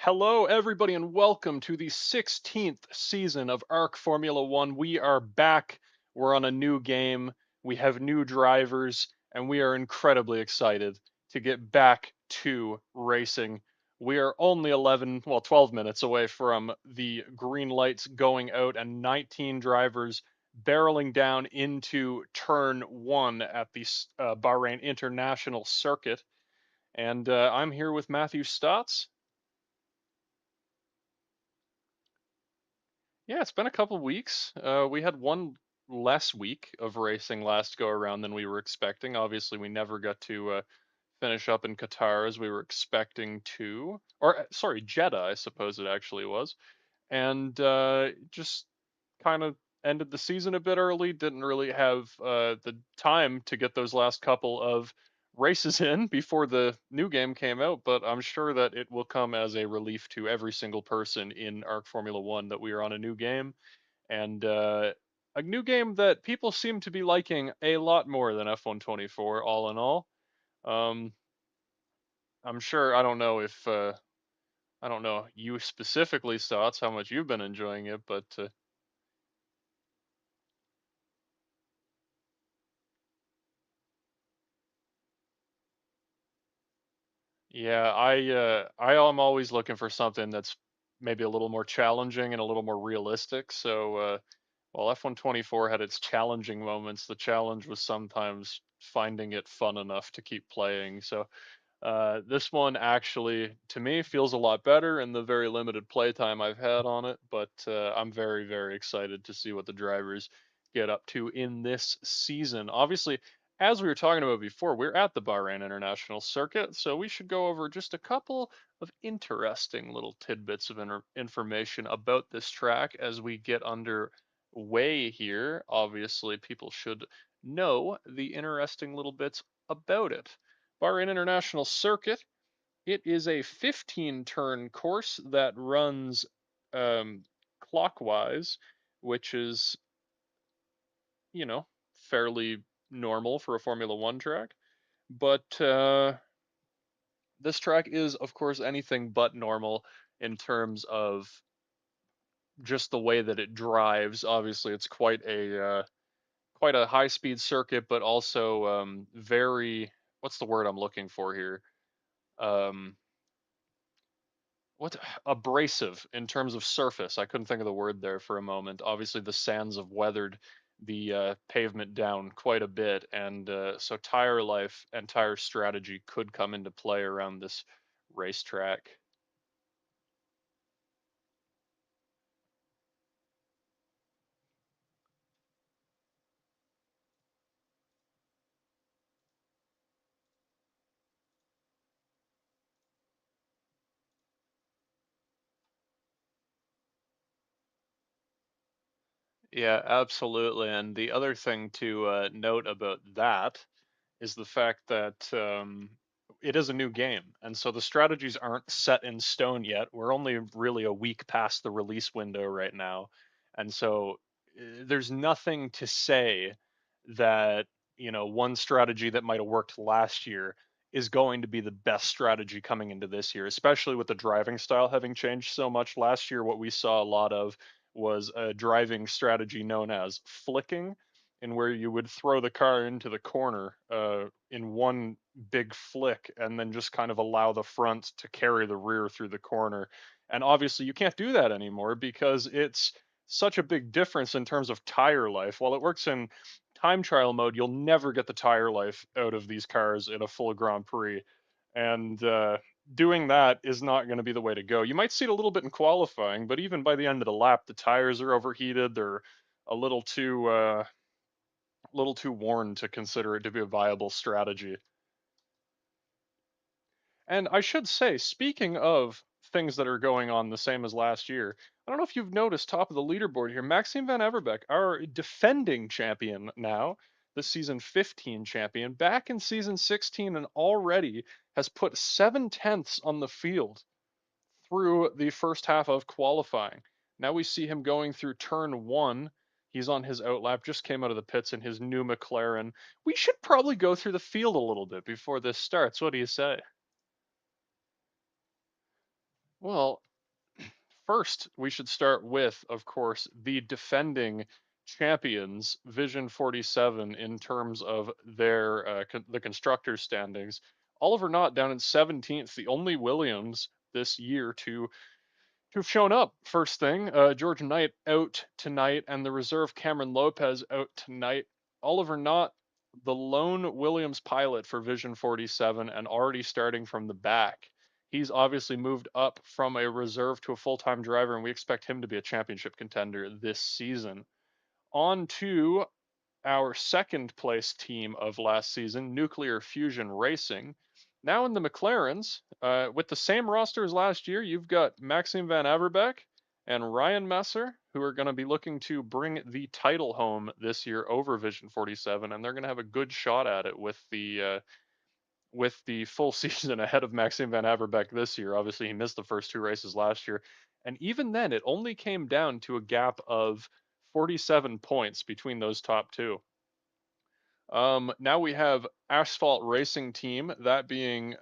Hello, everybody, and welcome to the 16th season of Arc Formula One. We are back. We're on a new game. We have new drivers, and we are incredibly excited to get back to racing. We are only 12 minutes away from the green lights going out and 19 drivers barreling down into turn one at the Bahrain International Circuit. And I'm here with Matthew Stotts. Yeah, it's been a couple weeks. We had one less week of racing last go around than we were expecting. Obviously, we never got to finish up in Qatar as we were expecting to, or sorry, Jeddah, I suppose it actually was, and just kind of ended the season a bit early. Didn't really have the time to get those last couple of races in before the new game came out, but I'm sure that it will come as a relief to every single person in Arc Formula One that we are on a new game, and a new game that people seem to be liking a lot more than F124. All in all, um, I'm sure. I don't know you specifically, thoughts how much you've been enjoying it, but yeah, I am always looking for something that's maybe a little more challenging and a little more realistic. So while F124 had its challenging moments, the challenge was sometimes finding it fun enough to keep playing. So this one actually, to me, feels a lot better in the very limited playtime I've had on it, but I'm very, very excited to see what the drivers get up to in this season. Obviously, as we were talking about before, we're at the Bahrain International Circuit, so we should go over just a couple of interesting little tidbits of information about this track as we get underway here. Obviously, people should know the interesting little bits about it. Bahrain International Circuit. It is a 15 turn course that runs um, clockwise, which is, you know, fairly normal for a Formula One track. But this track is, of course, anything but normal in terms of just the way that it drives. Obviously, it's quite a high speed circuit, but also very, what's the word I'm looking for here? Um, what abrasive in terms of surface. I couldn't think of the word there for a moment. Obviously, the sands have weathered the pavement down quite a bit, and so tire life and tire strategy could come into play around this racetrack. Yeah, absolutely. And the other thing to note about that is the fact that it is a new game, and so the strategies aren't set in stone yet. We're only really a week past the release window right now, and so there's nothing to say that one strategy that might have worked last year is going to be the best strategy coming into this year, especially with the driving style having changed so much. Last year, what we saw a lot of was a driving strategy known as flicking, in where you would throw the car into the corner in one big flick and then just kind of allow the front to carry the rear through the corner. And obviously, you can't do that anymore because it's such a big difference in terms of tire life. While it works in time trial mode, you'll never get the tire life out of these cars in a full Grand Prix. And doing that is not going to be the way to go. You might see it a little bit in qualifying, but even by the end of the lap, the tires are overheated. They're a little too worn to consider it to be a viable strategy. And I should say, speaking of things that are going on the same as last year, I don't know if you've noticed top of the leaderboard here, Maxime Van Everbeck, our defending champion now, the season 15 champion, back in season 16 and already has put 7/10 on the field through the first half of qualifying. Now we see him going through turn one. He's on his outlap, just came out of the pits in his new McLaren. We should probably go through the field a little bit before this starts. What do you say? Well, first, we should start with, of course, the defending champions, Vision 47, in terms of their the constructors' standings. Oliver Knott down in 17th, the only Williams this year to have shown up. First thing, George Knight out tonight, and the reserve Cameron Lopez out tonight. Oliver Knott, the lone Williams pilot for Vision 47, and already starting from the back. He's obviously moved up from a reserve to a full time driver, and we expect him to be a championship contender this season. On to our second place team of last season, Nuclear Fusion Racing. Now in the McLarens, with the same roster as last year, you've got Maxime Van Averbeek and Ryan Messer, who are going to be looking to bring the title home this year over Vision 47, and they're going to have a good shot at it with the full season ahead of Maxime Van Averbeek this year. Obviously, he missed the first two races last year, and even then, it only came down to a gap of 47 points between those top two. Now we have Asphalt Racing Team, that being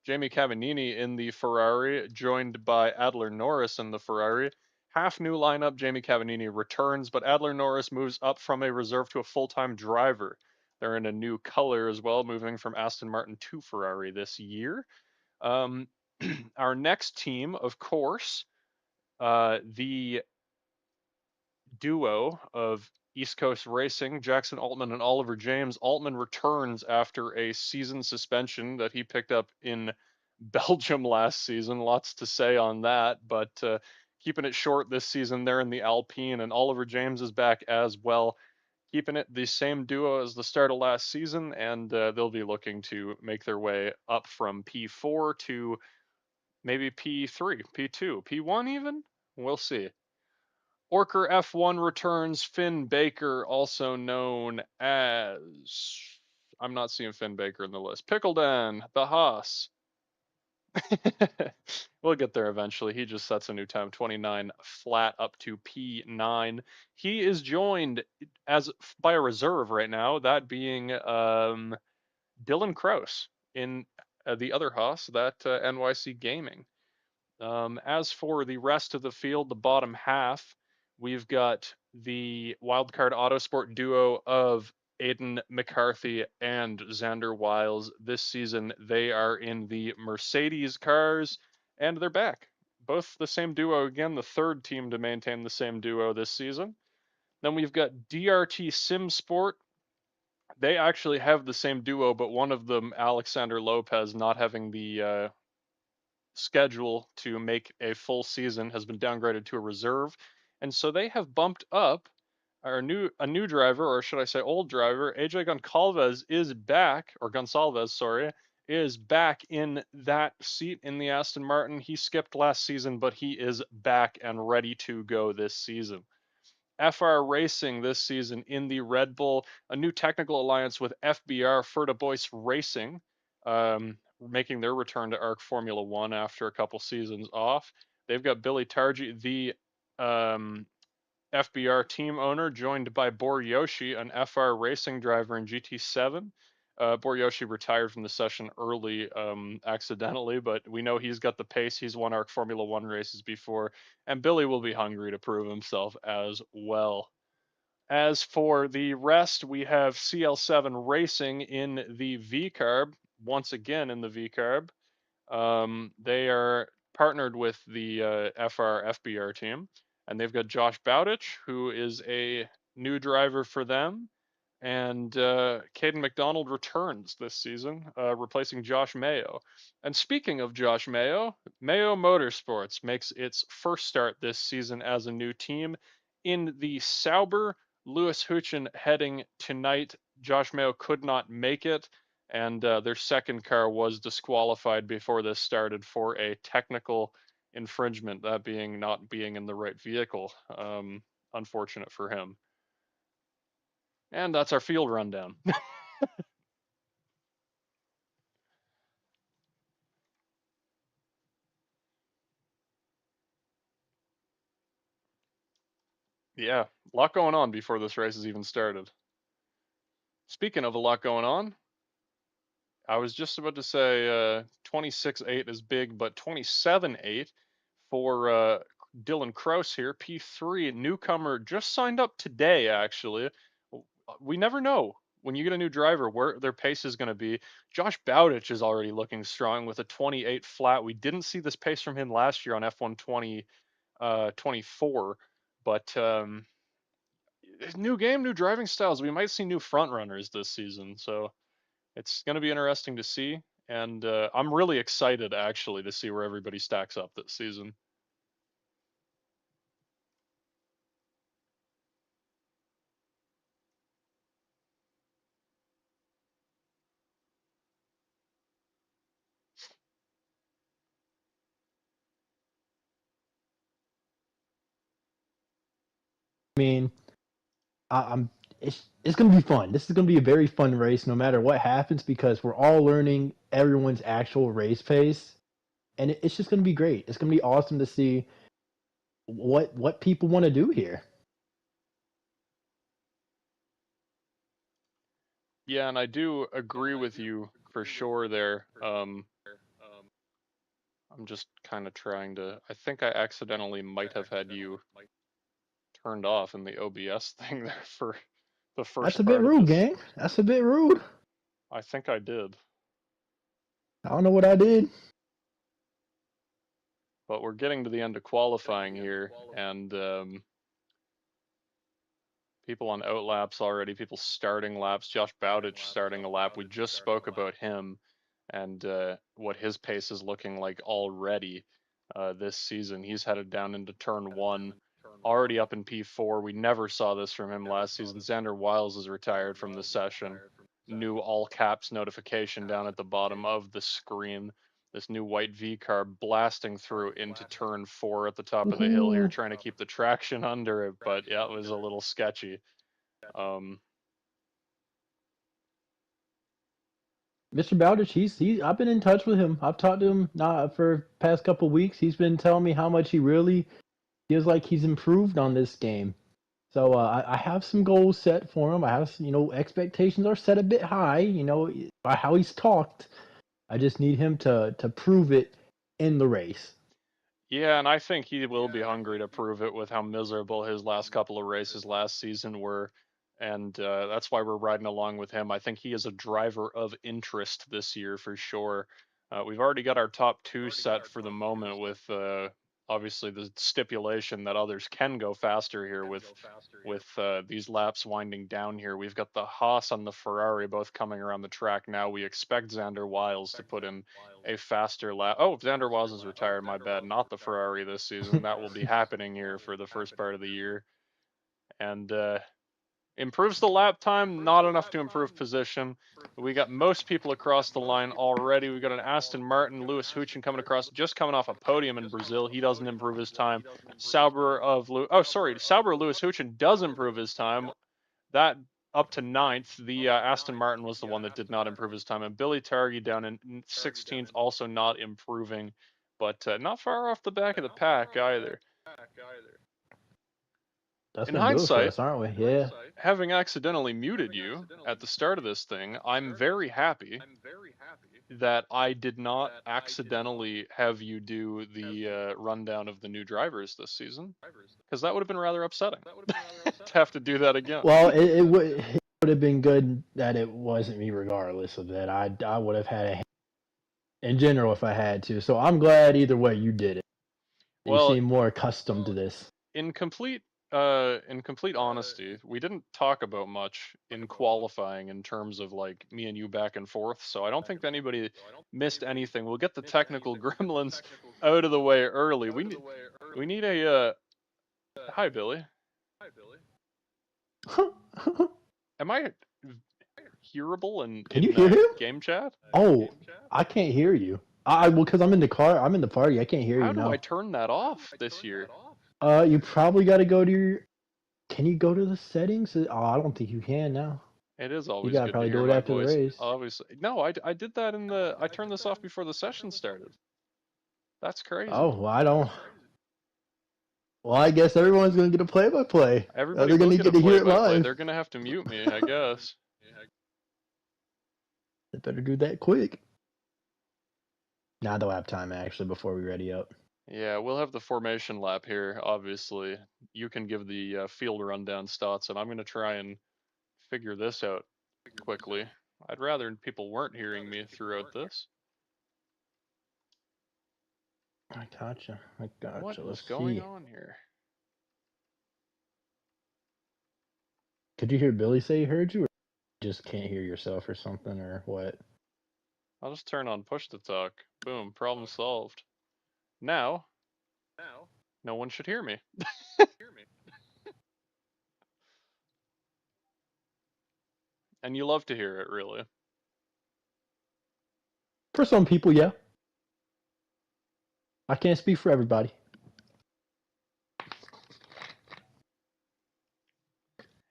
Jamie Cavallini in the Ferrari, joined by Adler Norris in the Ferrari. Half new lineup, Jamie Cavallini returns, but Adler Norris moves up from a reserve to a full-time driver. They're in a new color as well, moving from Aston Martin to Ferrari this year. Um, our next team, of course, the duo of East Coast Racing, Jackson Altman and Oliver James. Altman returns after a season suspension that he picked up in Belgium last season. Lots to say on that, but keeping it short this season, they're in the Alpine, and Oliver James is back as well. Keeping it the same duo as the start of last season, and they'll be looking to make their way up from P4 to maybe P3, P2, P1 even? We'll see. Orker F1 returns Finn Baker, also known as. I'm not seeing Finn Baker in the list. Pickledan, the Haas. We'll get there eventually. He just sets a new time, 29 flat up to P9. He is joined as by a reserve right now, that being Dylan Kraus in the other Haas, that NYC Gaming. As for the rest of the field, the bottom half, we've got the wildcard autosport duo of Aiden McCarthy and Xander Wiles. This season, they are in the Mercedes cars, and they're back. Both the same duo again, the third team to maintain the same duo this season. Then we've got DRT Sim Sport. They actually have the same duo, but one of them, Alexander Lopez, not having the schedule to make a full season, has been downgraded to a reserve, and so they have bumped up a new driver, or should I say old driver. AJ Goncalves is back, or Gonsalves, sorry, is back in that seat in the Aston Martin. He skipped last season, but he is back and ready to go this season. FR Racing this season in the Red Bull, a new technical alliance with FBR, Furta Boyce Racing, making their return to ARC Formula One after a couple seasons off. They've got Billy Targi, the FBR team owner, joined by Boryoshi, an FR racing driver in GT7. Boryoshi retired from the session early accidentally, but we know he's got the pace. He's won ARC Formula One races before, and Billy will be hungry to prove himself as well. As for the rest, we have CL7 Racing in the V Carb, once again in the V Carb. They are partnered with the FR FBR team, and they've got Josh Bowditch, who is a new driver for them, and Caden McDonald returns this season, replacing Josh Mayo. And speaking of Josh Mayo, Mayo Motorsports makes its first start this season as a new team in the Sauber. Lewis Huchen heading tonight. Josh Mayo could not make it, and their second car was disqualified before this started for a technical infringement, that being not being in the right vehicle. Unfortunate for him. And that's our field rundown. Yeah, a lot going on before this race has even started. Speaking of a lot going on, I was just about to say 26-8 is big, but 27-8 for Dylan Kraus here, P3 newcomer, just signed up today actually. We never know when you get a new driver where their pace is going to be. Josh Bowditch is already looking strong with a 28 flat. We didn't see this pace from him last year on F1 24, but new game, new driving styles. We might see new front runners this season, so it's going to be interesting to see. And I'm really excited actually to see where everybody stacks up this season. I mean, I'm it's gonna be fun. This is gonna be a very fun race, no matter what happens, because we're all learning everyone's actual race pace, and it's just gonna be great. It's gonna be awesome to see what people want to do here. Yeah, and I do agree with you for sure there. I'm just kind of trying to. I think I accidentally might have had you turned off in the OBS thing there for the That's first a bit part of rude, this. gang. That's a bit rude. I think I did. I don't know what I did. But we're getting to the end of qualifying here, and people on out laps already, people starting laps. Josh Bowditch starting a lap. We just spoke about him and what his pace is looking like already this season. He's headed down into turn one, already up in P4. We never saw this from him last season. Xander Wiles is retired from the session. New all caps notification down at the bottom of the screen. This new white V car blasting through into turn four at the top of the hill here, Ooh. trying to keep the traction under it, but yeah, it was a little sketchy. Um, Mr. Bowditch, I've been in touch with him. I've talked to him for past couple weeks. He's been telling me how much he really feels like he's improved on this game. So I have some goals set for him. I have, expectations are set a bit high, by how he's talked. I just need him to prove it in the race. Yeah, and I think he will be hungry to prove it with how miserable his last couple of races last season were. And that's why we're riding along with him. I think he is a driver of interest this year for sure. We've already got our top two set for the moment with obviously the stipulation that others can go faster here with these laps winding down here. We've got the Haas and the Ferrari both coming around the track now. We expect Xander Wiles to put in a faster lap. Oh, Xander Wiles is retired. My bad. Not the Ferrari this season. That will be happening here for the first part of the year, and improves the lap time. Not enough to improve position. We got most people across the line already. We got an Aston Martin, Lewis Huchin coming across, just coming off a podium in Brazil. He doesn't improve his time. Sauber Lewis Huchin does improve his time. That up to ninth. The Aston Martin was the one that did not improve his time, and Billy Targi down in 16th, also not improving, but not far off the back of the pack either. That's In gonna do it for hindsight, us, aren't we? Yeah. having accidentally muted you at the start of this thing, I'm very happy that I did not accidentally have you do the rundown of the new drivers this season, because that would have been rather upsetting to have to do that again. Well, it would have been good that it wasn't me, regardless of that. I would have had a hand in general if I had to. So I'm glad either way you did it. You Well, seem more accustomed to this. in complete honesty, we didn't talk about much in qualifying in terms of like me and you back and forth, so I don't think anybody missed anything. We'll get the technical gremlins out of the way early. We need a hi Billy. Am I hearable Can you in hear him? game chat? Oh, I can't hear you. Well, because I'm in the car. I'm in the party. I can't hear How you do I now. turn that off this year? You probably got to go to your. Can you go to the settings? Oh, I don't think you can now. It is You always gotta good to probably hear do it my after the voice. race. Obviously. No, I did that I turned this off before the session started. That's crazy. Oh, well, I don't. Well, I guess everyone's gonna get a play-by-play. Everybody They're will gonna get a get to hear it play-by-play. live. They're gonna have to mute me, I guess. They better do that quick. Nah, they'll have time actually before we ready up. Yeah, we'll have the formation lap here, obviously. You can give the field rundown stats, and I'm going to try and figure this out quickly. I'd rather people weren't hearing me throughout this. I gotcha. I What gotcha. is Let's going see. on here? Could you hear Billy say he heard you, or you just can't hear yourself or something, or what? I'll just turn on push to talk. Boom, problem solved. Now, no one should hear me. And you love to hear it, really. For some people, yeah. I can't speak for everybody.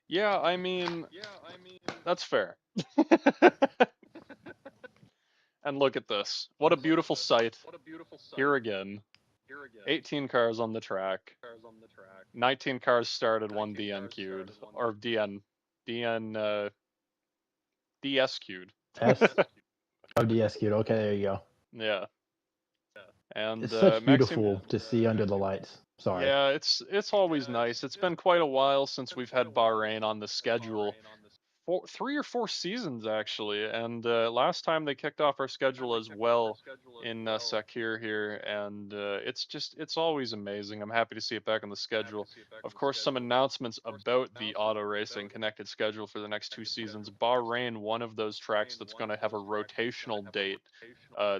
Yeah, I mean, that's fair. And look at this. What a beautiful sight. Here again. 18 cars on the track. 19 cars started, one DNQ'd. Or DSQ'd. S O D S Q. Okay, there you go. Yeah. And It's such Maxime, beautiful to see under the lights. Sorry. yeah, it's always nice. It's been quite a while since we've had Bahrain on the schedule. 3 or 4 seasons actually, and last time they kicked off our schedule as well in Sakir here, and it's always amazing. I'm happy to see it back on the schedule. Of course, some announcements about the auto racing connected schedule for the next 2 seasons. Bahrain, one of those tracks that's going to have a rotational date.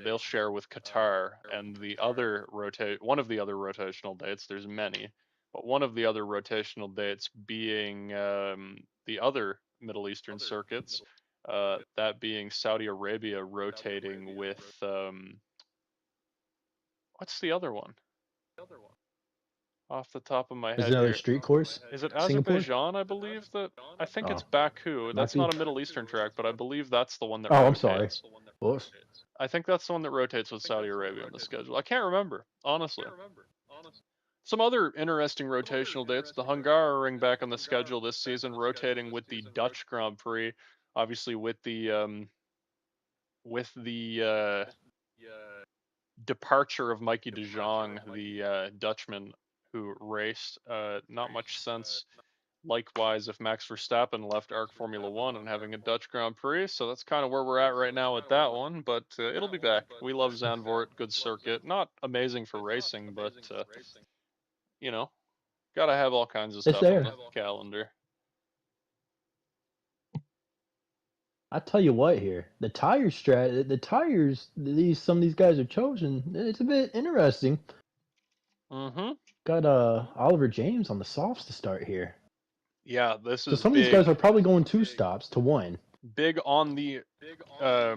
They'll share with Qatar, and one of the other rotational dates. There's many, but one of the other rotational dates being the other Middle Eastern circuits, that being Saudi Arabia rotating with what's the other one? Off the top of my Is head another here. street course? Is it Singapore? Azerbaijan, I believe that I think Oh, it's Baku. might That's be. not a Middle Eastern track, but I believe that's the one that Oh, I'm sorry. rotates. Whoops. I think that's the one that rotates with Saudi Arabia on the schedule. I can't remember, honestly. Some other interesting rotational dates. The Hungaroring back on the schedule this season, rotating with the Dutch Grand Prix, obviously with the departure of Mikey De Jong, the Dutchman who raced. Not much sense. Likewise, if Max Verstappen left ARC Formula One and having a Dutch Grand Prix, so that's kind of where we're at right now with that one. But it'll be back. We love Zandvoort, good circuit. Not amazing for racing, but you know, gotta have all kinds of It's stuff on there. the calendar. I tell you what here, the tires these some of these guys are chosen, it's a bit interesting. Mm-hmm. Got Oliver James on the softs to start here. Yeah, this So is some of these guys big. are probably going 2 stops to 1. Big on the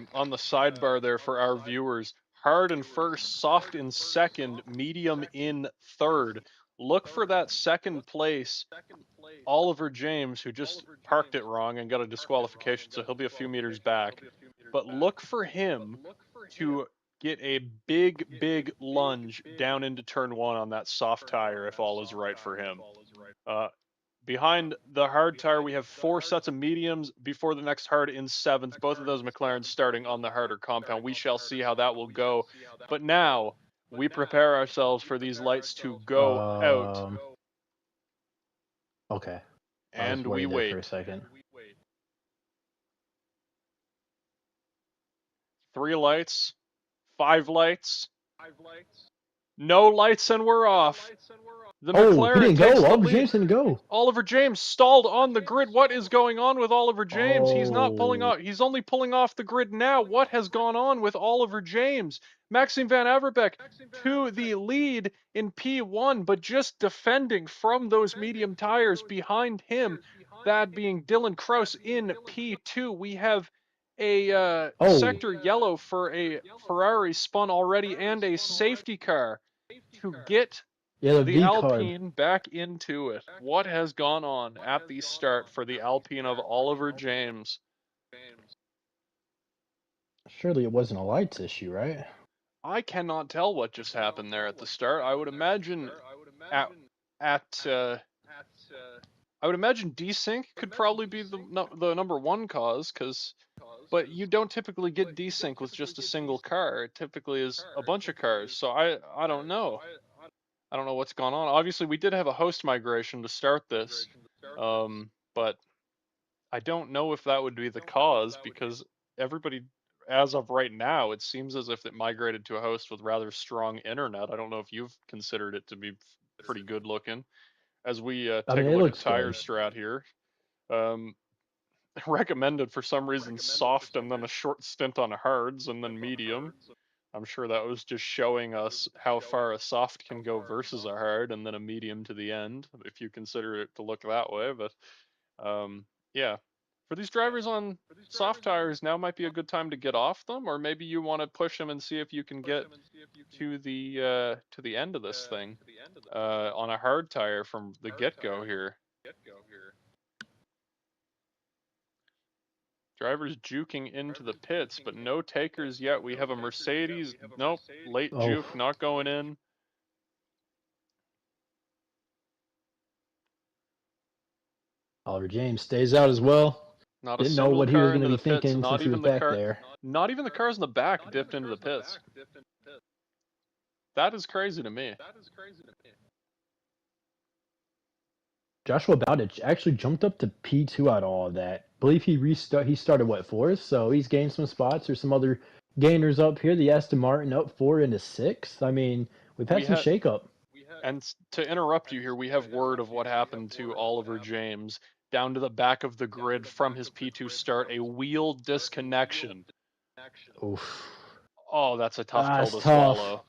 sidebar there for our viewers. Hard in first, soft in second, medium in third. Look for that second place Oliver James, who just parked it wrong and got a disqualification, so he'll be a few meters back. But look for him to get a big lunge down into turn one on that soft tire if all is right for him. Uh, Behind the hard tire, we have 4 sets of mediums before the next hard in seventh. Both of those McLarens starting on the harder compound. We shall see how that will go. But now we prepare ourselves for these lights to go out, Um, okay. I was and we worried there for a wait. second. 3 lights, 5 lights, no lights, and we're off. The Oh, he McLaren didn't takes go. the Oliver lead. James didn't go. Oliver James stalled on the grid. What is going on with Oliver James? He's not pulling Oh, off. He's only pulling off the grid now. What has gone on with Oliver James? Maxime Van Averbeek to the lead in P1, but just defending from those medium tires behind him. That being Dylan Kraus in P2. We have a oh, sector yellow for a Ferrari spun already and a safety car to get yeah, the the V carb. Alpine back into it. What has gone on at the start for the Alpine of Oliver James? Surely it wasn't a lights issue, right? I cannot tell what just happened there at the start. I would imagine at at I would imagine desync could probably be the number one cause, because but you don't typically get desync with just a single car. It typically is a bunch of cars. So I don't know. I don't know what's gone on. Obviously, we did have a host migration to start this, but I don't know if that would be the cause because everybody, as of right now, it seems as if it migrated to a host with rather strong internet. I don't know if you've considered it to be pretty good looking. As we I take mean, a it look at looks tire good. strat here, um, recommended for some reason soft and then a short stint on hards and then medium. I'm sure that was just showing us how far a soft can go versus a hard and then a medium to the end, if you consider it to look that way. But yeah, for these drivers on soft tires, now might be a good time to get off them, or maybe you want to push them and see if you can get to the end of this thing on a hard tire from the get-go here. Drivers juking into the pits, but no takers yet. We have a Mercedes. Nope, late Oh, juke, not going in. Oliver James stays out as well. Not a Didn't know single what he was car going into to be the pits. thinking since Not he was even the back car. there. Not even the cars in the back dipped into the pits. That is crazy to me. Joshua Bowditch actually jumped up to P2 out of all of that. I believe he started what, fourth, so he's gained some spots. There's some other gainers up here. The Aston Martin up 4 into 6. I mean, we've had We some had, shakeup. and to interrupt you here, we have word of what happened to Oliver James down to the back of the grid from his P2 start, a wheel disconnection. Oof. Oh, that's a tough pill It's to tough. swallow.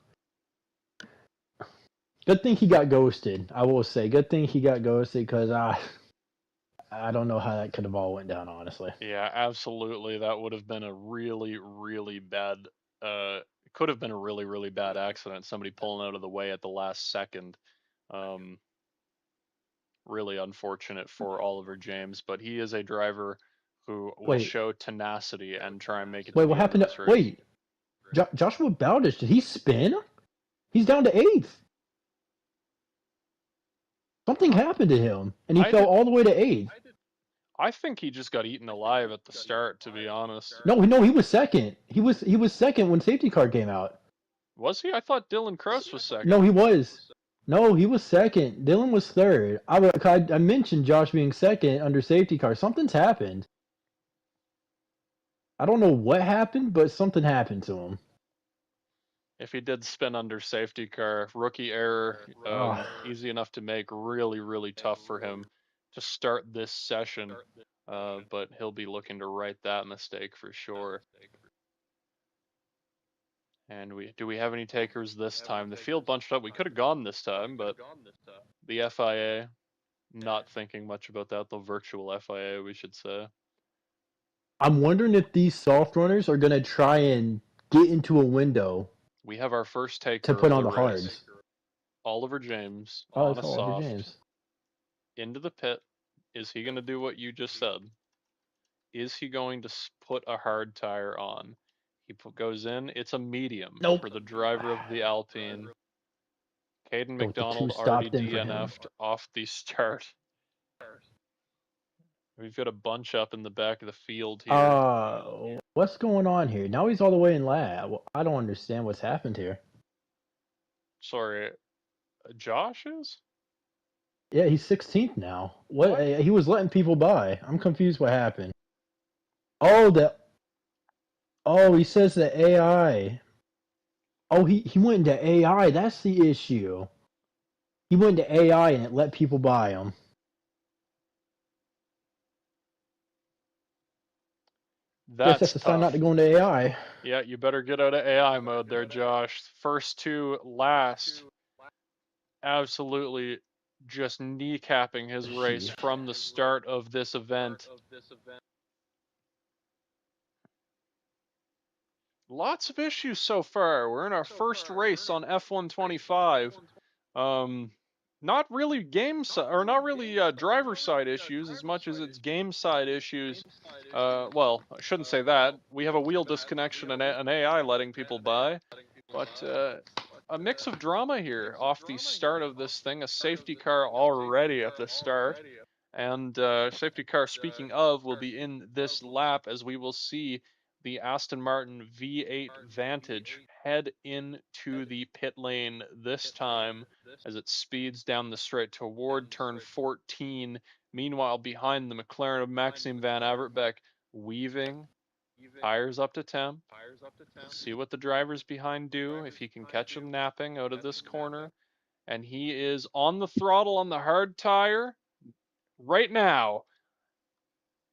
Good thing he got ghosted. I will say, good thing he got ghosted because I don't know how that could have all went down, honestly. Yeah, absolutely. That would have been a really, really bad. It could have been a really, really bad accident. Somebody pulling out of the way at the last second. Um, really unfortunate for Oliver James, but he is a driver who will Wait, show tenacity and try and make it to wait, the what end of happened to this race. wait? Joshua Bowditch, did he spin? He's down to 8th. Something happened to him, and he I fell did. all the way to 8th. I think he just got eaten alive at the start, to be honest. No, he was second. He was second when safety car came out. Was he? I thought Dylan Cross was No, second. he was. No, he was second. Dylan was third. I mentioned Josh being second under safety car. Something's happened. I don't know what happened, but something happened to him. If he did spin under safety car, rookie error, Oh, easy enough to make, really, really tough for him to start this session. But he'll be looking to right that mistake for sure. And do we have any takers this time? The field bunched up. We could have gone this time, but the FIA not thinking much about that. The virtual FIA, we should say. I'm wondering if these soft runners are gonna try and get into a window We have our first to taker put of on the the race. hards. Oliver James Oh, on it's a Oliver soft James. into the pit. Is he going to do what you just said? Is he going to put a hard tire on? He goes in. It's a medium Nope. for the driver of the Alpine. Caden Go with the McDonald already two-stopped in for him. DNF'd off the start. We've got a bunch up in the back of the field here. What's going on here? Now he's all the way in lab. I don't understand what's happened here. Sorry, Josh is? Yeah, he's 16th now. What? He was letting people by. I'm confused what happened. Oh, he says the AI. Oh, he went into AI. That's the issue. He went into AI and it let people buy him. Guess That's that's a sign not to tough. go into AI. Yeah, you better get out of AI mode there, Josh. First two last. Absolutely just kneecapping his race Jeez. from the start of this event. Lots of issues so far. We're in our first race on F125. Not really not really driver side issues as much as it's game side issues. Well, I shouldn't say that. We have a wheel disconnection and an AI letting people by, but a mix of drama here off the start of this thing. A safety car already at the start, And safety car, speaking of, will be in this lap as we will see the Aston Martin V8 Vantage head into the pit lane this time as it speeds down the straight toward turn 14. Meanwhile, behind the McLaren of Maxime Van Averbeek, weaving tires up to temp. We'll see what the drivers behind do if he can catch them napping out of this corner. And he is on the throttle on the hard tire right now.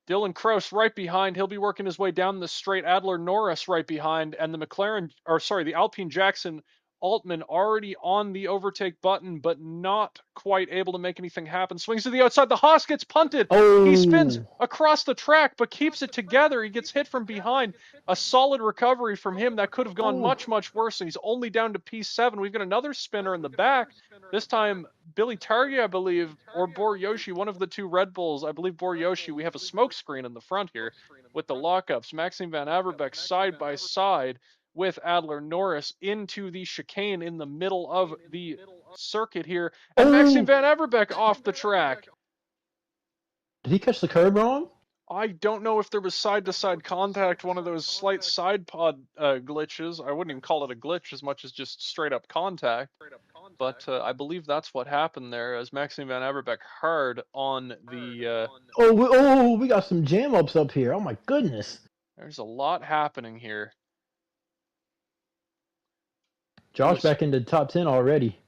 Dylan Kroos right behind. He'll be working his way down the straight. Adler Norris right behind. And the the Alpine Jackson Altman already on the overtake button, but not quite able to make anything happen. Swings to the outside. The Haas gets punted. He spins Oh, across the track, but keeps it together. He gets hit from behind. A solid recovery from him. That could have gone oh. much, much worse. And he's only down to P7. We've got another spinner in the back. This time, Billy Targi, I believe, or Boryoshi, one of the two Red Bulls. I believe Boryoshi. We have a smoke screen in the front here with the lockups. Maxime Van Averbeek side by side with Adler Norris into the chicane in the middle of the circuit here. And Maxime Oh, Van Averbeek off the track. did he catch the curb wrong? I don't know if there was side-to-side contact, one of those slight side pod glitches. I wouldn't even call it a glitch as much as just straight-up contact. But I believe that's what happened there, as Maxime Van Averbeek hard on the. We got some jam ups up here. Oh my goodness. There's a lot happening here. It Josh was, back into the top 10 already.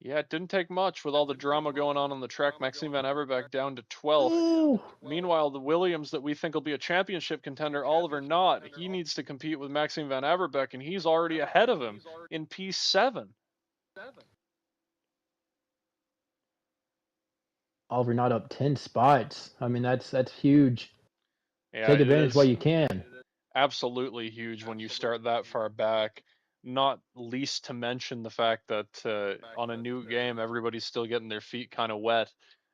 yeah, it didn't take much with all the drama going on the track. Maxime Van Averbeek down to 12th. Ooh. Meanwhile, the Williams that we think will be a championship contender, Oliver Knott, he needs to compete with Maxime Van Averbeek, and he's already ahead of him in P7. Oliver not up 10 spots. I mean, that's huge. Yeah, Take it advantage while is you can. absolutely huge when you start that far back. Not least to mention the fact that on a new game, everybody's still getting their feet kind of wet.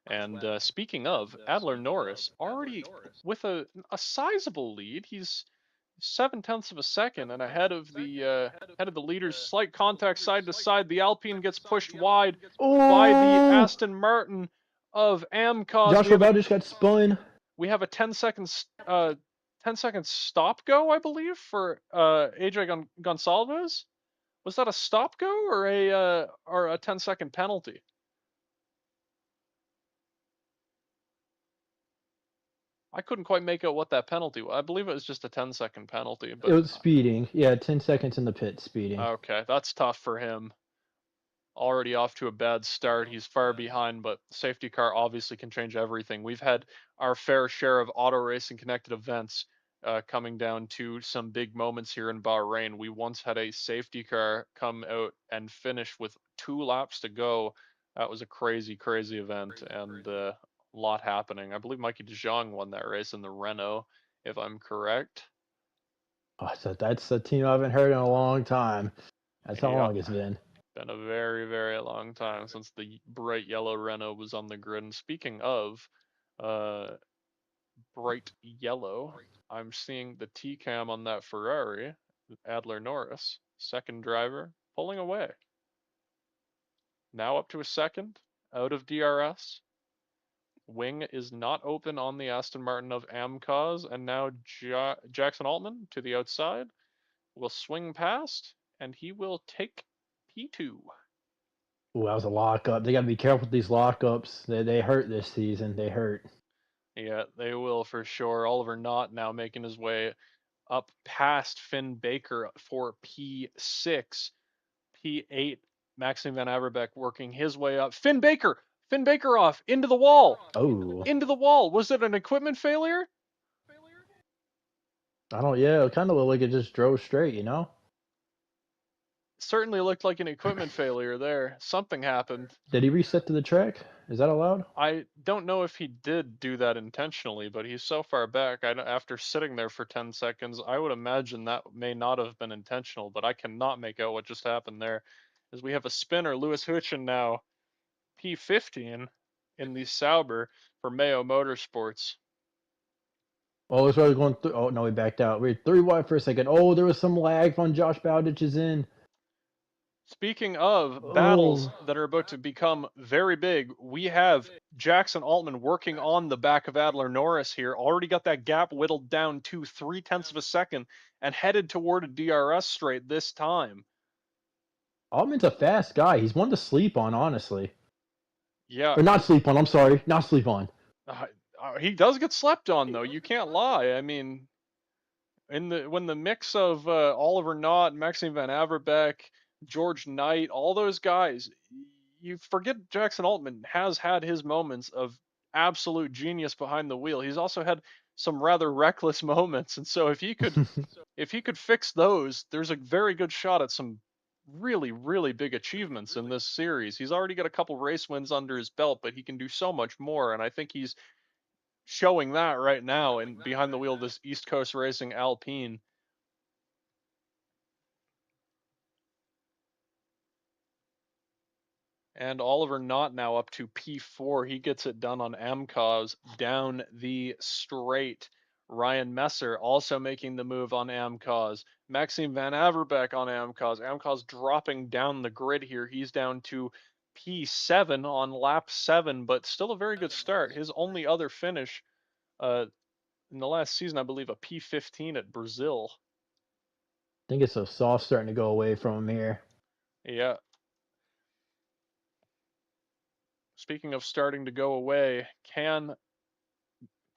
And speaking of, Adler Norris already with a sizable lead. He's 7/10 of a second and ahead of the leaders. Slight contact side to side. The Alpine gets pushed wide by the Oh! Aston Martin of Amcos. Joshua Bowdish got spun. We have a 10 second stop go, I believe, for AJ Gonsalves. Was that a stop go or a 10-second penalty? I couldn't quite make out what that penalty was. I believe it was just a 10-second penalty, It but was speeding. Yeah, 10 seconds in the pit speeding. okay, that's tough for him. Already off to a bad start. He's far behind, but safety car obviously can change everything. We've had our fair share of auto racing connected events coming down to some big moments here in Bahrain. We once had a safety car come out and finish with 2 laps to go. That was a crazy, crazy event and a lot happening. I believe Mikey DeJong won that race in the Renault, if I'm correct. Oh, so that's a team I haven't heard in a long time. That's how Yeah. long it's been. Been a very, very long time since the bright yellow Renault was on the grid. And speaking of uh, bright yellow, I'm seeing the T-cam on that Ferrari, Adler Norris, second driver, pulling away. Now up to a second, out of DRS. Wing is not open on the Aston Martin of Amcos, and now Jackson Altman to the outside will swing past, and he will take P2. Ooh, that was a lockup. They got to be careful with these lockups. They hurt this season. They hurt. Yeah, they will for sure. Oliver Knott now making his way up past Finn Baker for P6. P8, Maxime Van Averbeek working his way up. Finn Baker! Finn Baker off! Into the wall! Oh. Into the wall! Was it an equipment failure? I don't, yeah, it kind of looked like it just drove straight, you know? Certainly looked like an equipment failure there. Something happened. Did he reset to the track? Is that allowed? I don't know if he did do that intentionally, but he's so far back. After sitting there for 10 seconds, I would imagine that may not have been intentional, but I cannot make out what just happened there. As we have a spinner, Lewis Hutchin now, P15 in the Sauber for Mayo Motorsports. Oh, it's really going through. Oh, no, he backed out. We were 3 wide for a second. Oh, there was some lag on Josh Bowdich's in. Speaking of battles Oh, that are about to become very big, we have Jackson Altman working on the back of Adler Norris here. Already got that gap whittled down to 0.3 of a second and headed toward a DRS straight this time. Altman's a fast guy. He's one to sleep on, honestly. Yeah, Or not sleep on. I'm sorry, not sleep on. uh, he does get slept on though. You can't lie. I mean, in the when the mix of Oliver Knott, Maxime Van Averbeek, George Knight, all those guys, you forget Jackson Altman has had his moments of absolute genius behind the wheel. He's also had some rather reckless moments, and so if he could fix those, there's a very good shot at some really big achievements in this series. He's already got a couple race wins under his belt, but he can do so much more, and I think he's showing that right now and behind the wheel of this East Coast Racing Alpine. And Oliver Knott now up to P4. He gets it done on Amcos down the straight. Ryan Messer also making the move on Amcos. Maxime Van Averbeek on Amcos. Amcos dropping down the grid here. He's down to P7 on lap 7, but still a very good start. His only other finish in the last season, I believe, a P15 at Brazil. I think it's so soft starting to go away from him here. Yeah. Speaking of starting to go away, can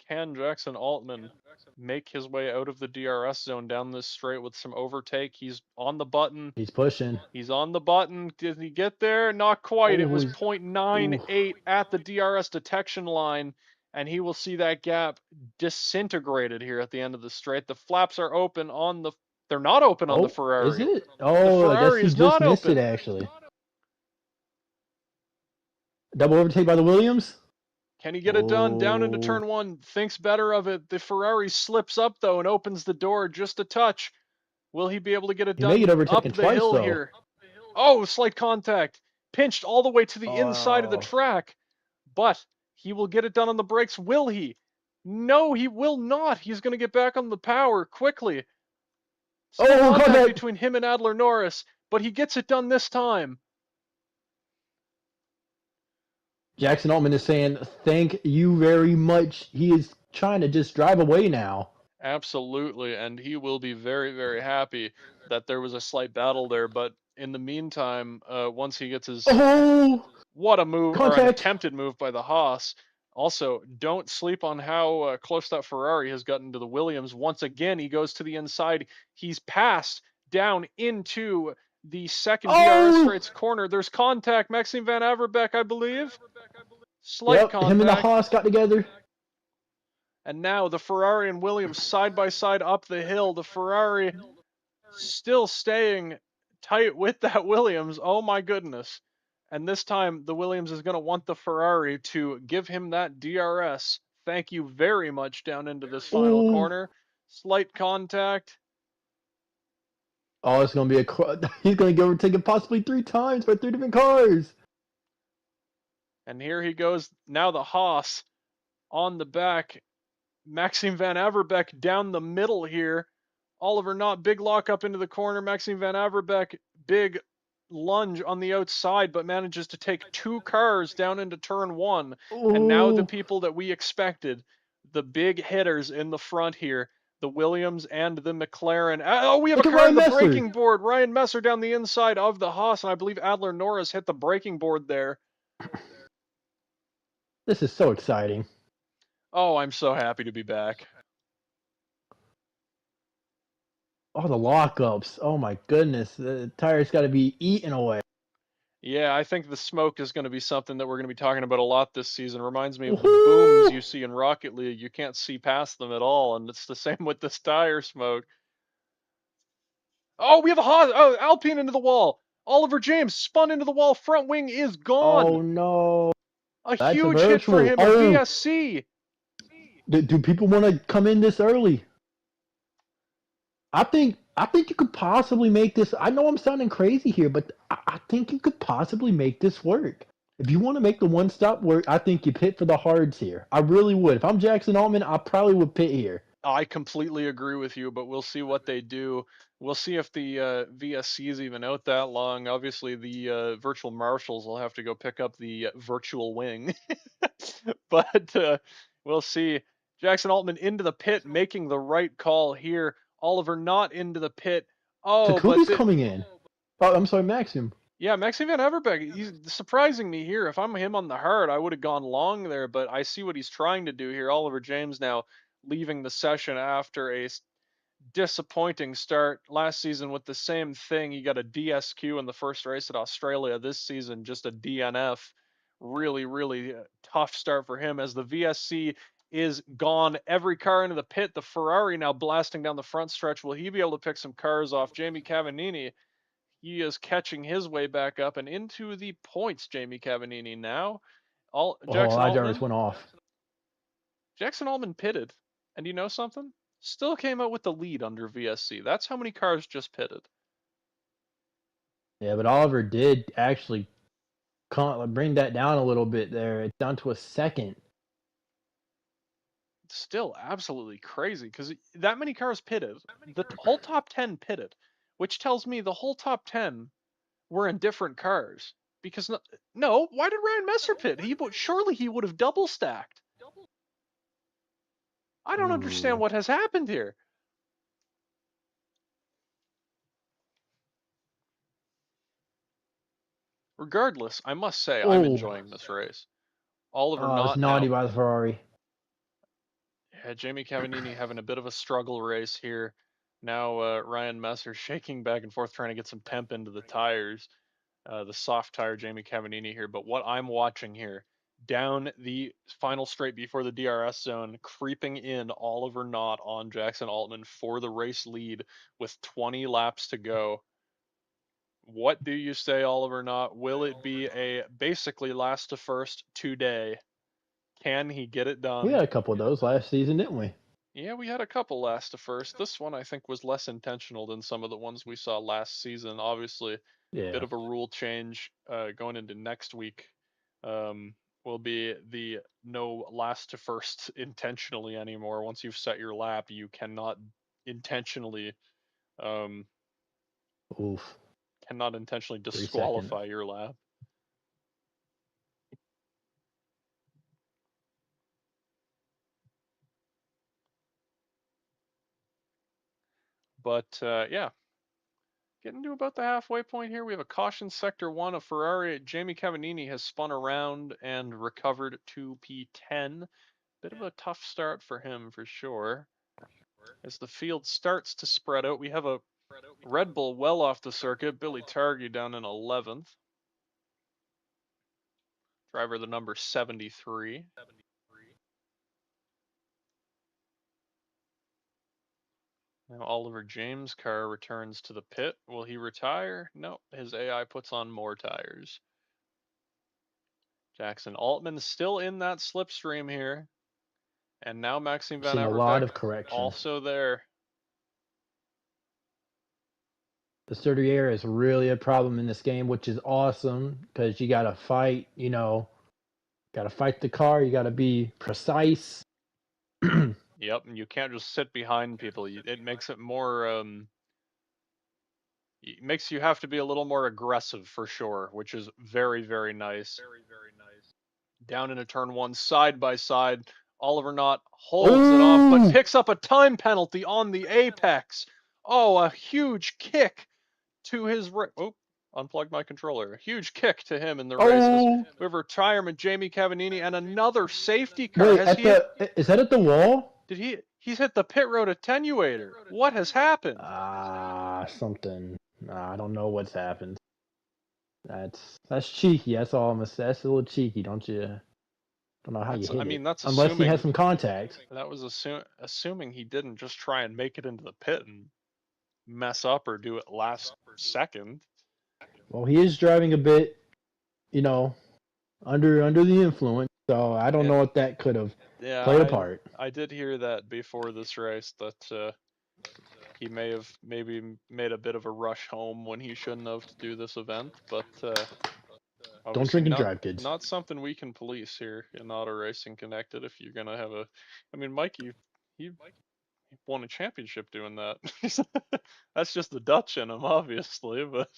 Jackson Altman make his way out of the DRS zone down this straight with some overtake? He's on the button. He's pushing. He's on the button. Did he get there? Not quite. It Oh, was he's. Ooh. 0.98 at the DRS detection line, and he will see that gap disintegrated here at the end of the straight. The flaps are open on the. They're not open on the Oh, is Ferrari. it? The Oh, I guess Ferrari he is just not missed it, open. actually. Double overtake by the Williams? Can he get it done? Down into Oh. turn one, thinks better of it. The Ferrari slips up though and opens the door just a touch. Will he be able to get it He may get done up overtaken the twice, hill though. here? Oh, slight contact. Pinched all the way to the inside of the Oh. track. But he will get it done on the brakes. Will he? No, he will not. He's going to get back on the power quickly. Still Oh, contact contact! between him and Adler Norris, but he gets it done this time. Jackson Altman is saying, thank you very much. He is trying to just drive away now. Absolutely, and he will be very happy that there was a slight battle there. But in the meantime, once he gets his Oh! what a move or an Contact! attempted move by the Haas. Also, don't sleep on how close that Ferrari has gotten to the Williams. Once again, he goes to the inside. He's passed down into the second DRS Oh! straights corner. There's contact. Maxime Van Averbeek, I believe. Slight Yep, him and the contact. Haas got together. And now the Ferrari and Williams side by side up the hill. The Ferrari still staying tight with that Williams. Oh my goodness. And this time the Williams is going to want the Ferrari to give him that DRS. Thank you very much down into this final Ooh. corner. Slight contact. Oh, it's going to be he's going to get overtaken possibly 3 times by 3 different cars. And here he goes. Now the Haas on the back. Maxime Van Averbeek down the middle here. Oliver Knott, big lock up into the corner. Maxime Van Averbeek, big lunge on the outside, but manages to take 2 cars down into turn 1. And now the Ooh. people that we expected, the big hitters in the front here, the Williams and the McLaren. Oh, we have a Look at car Ryan in the Messer. braking board. Ryan Messer down the inside of the Haas, and I believe Adler Norris hit the braking board there. This is so exciting. Oh, I'm so happy to be back. Oh, the lockups. Oh, my goodness. The tires got to be eaten away. Yeah, I think the smoke is going to be something that we're going to be talking about a lot this season. Reminds me of the Woohoo! booms you see in Rocket League. You can't see past them at all, and it's the same with this tire smoke. Oh, we have a Haas. Oh, Alpine into the wall. Oliver James spun into the wall. Front wing is gone. Oh, no. A That's a huge hit for virtual. him at Oh, VSC. do people want to come in this early? I think you could possibly make this. I know I'm sounding crazy here, but I think you could possibly make this work. If you want to make the one stop work, I think you pit for the hards here. I really would. If I'm Jackson Altman, I probably would pit here. I completely agree with you, but we'll see what they do. We'll see if the VSC is even out that long. Obviously, the virtual marshals will have to go pick up the virtual wing, but we'll see. Jackson Altman into the pit, making the right call here. Oliver not into the pit. Oh, but Takubi's coming in. Oh, I'm sorry, Maxim. yeah, Maxime Van Everbeck, he's surprising me here. If I'm him on the hard, I would have gone long there, but I see what he's trying to do here. Oliver James now leaving the session after a disappointing start last season with the same thing. He got a DSQ in the first race at Australia. This season, just a DNF. Really, really tough start for him as the VSC is gone. Every car into the pit. The Ferrari now blasting down the front stretch. Will he be able to pick some cars off? Jamie Cavannini, he is catching his way back up and into the points. Jamie Cavannini now. Oh, Jackson that just Altman. went off. Jackson Altman pitted, and you know something? Still came out with the lead under VSC. That's how many cars just pitted. Yeah, but Oliver did actually bring that down a little bit there. It's down to a second. Still absolutely crazy because that many cars pitted. The whole top 10 pitted, which tells me the whole top 10 were in different cars. Because no, why did Ryan Messer pit? Surely he would have double stacked. I don't understand Ooh. what has happened here. Regardless, I must say I'm Oh, enjoying this race. Oliver it's not naughty now. by the Ferrari. Yeah, Jamie Cavannini having a bit of a struggle race here. Now Ryan Messer shaking back and forth trying to get some temp into the tires. The soft tire Jamie Cavannini here. But what I'm watching here, down the final straight before the DRS zone, creeping in Oliver Knott on Jackson Altman for the race lead with 20 laps to go. What do you say, Oliver Knott? Will it be a basically last to first today? Can he get it We had done? a couple of those last season, didn't we? Yeah, we had a couple last to first. This one I think was less intentional than some of the ones we saw last season. Obviously, bit Yeah. of a rule change going into next week. Um, will be the no last to first intentionally anymore. Once you've set your lap, you cannot intentionally um, Oof. disqualify 3 seconds. your lap. But yeah, getting to about the halfway point here. We have a caution sector one. A Ferrari. Jamie Cavannini has spun around and recovered to P10. Bit of a tough start for him for sure. As the field starts to spread out, we have a Red Bull well off the circuit. Billy Targi down in 11th. Driver the number 73. Now Oliver James' car returns to the pit. Will he retire? No, his AI puts on more tires. Jackson Altman still in that slipstream here. And now Maxime Van Seeing a lot Everbeck of corrections. also there. The sturdy air is really a problem in this game, which is awesome because you got to fight, got to fight the car. You got to be precise. Yep, and you can't just sit behind people. It makes it more it makes you have to be a little more aggressive for sure, which is very, very nice. Down into turn one, side by side. Oliver Knott holds it off, but Oh, picks up a time penalty on the apex. Oh, a huge kick to his right. Oh, unplugged my controller. A huge kick to him in the race as oh. we have retirement Jamie Cavannini and another safety car. Wait, Has he hit? is that at the wall? Did he? He's hit the pit road attenuator. What has happened? Something. I don't know what's happened. That's cheeky. That's all I'm gonna say. That's a little cheeky, don't you? Don't know how you That's. I hit it, mean, that's unless he has assuming some contact. that was assuming he didn't just try and make it into the pit and mess up or do it last second. Well, he is driving a bit, you know, under the influence. So I don't Yeah, know if that could have yeah, played a part. I did hear that before this race that he may have maybe made a bit of a rush home when he shouldn't have to do this event, but Don't obviously drink and drive, kids. not something we can police here in Auto Racing Connected. If you're gonna have a, I mean, Mikey, he won a championship doing that. That's just the Dutch in him, obviously, but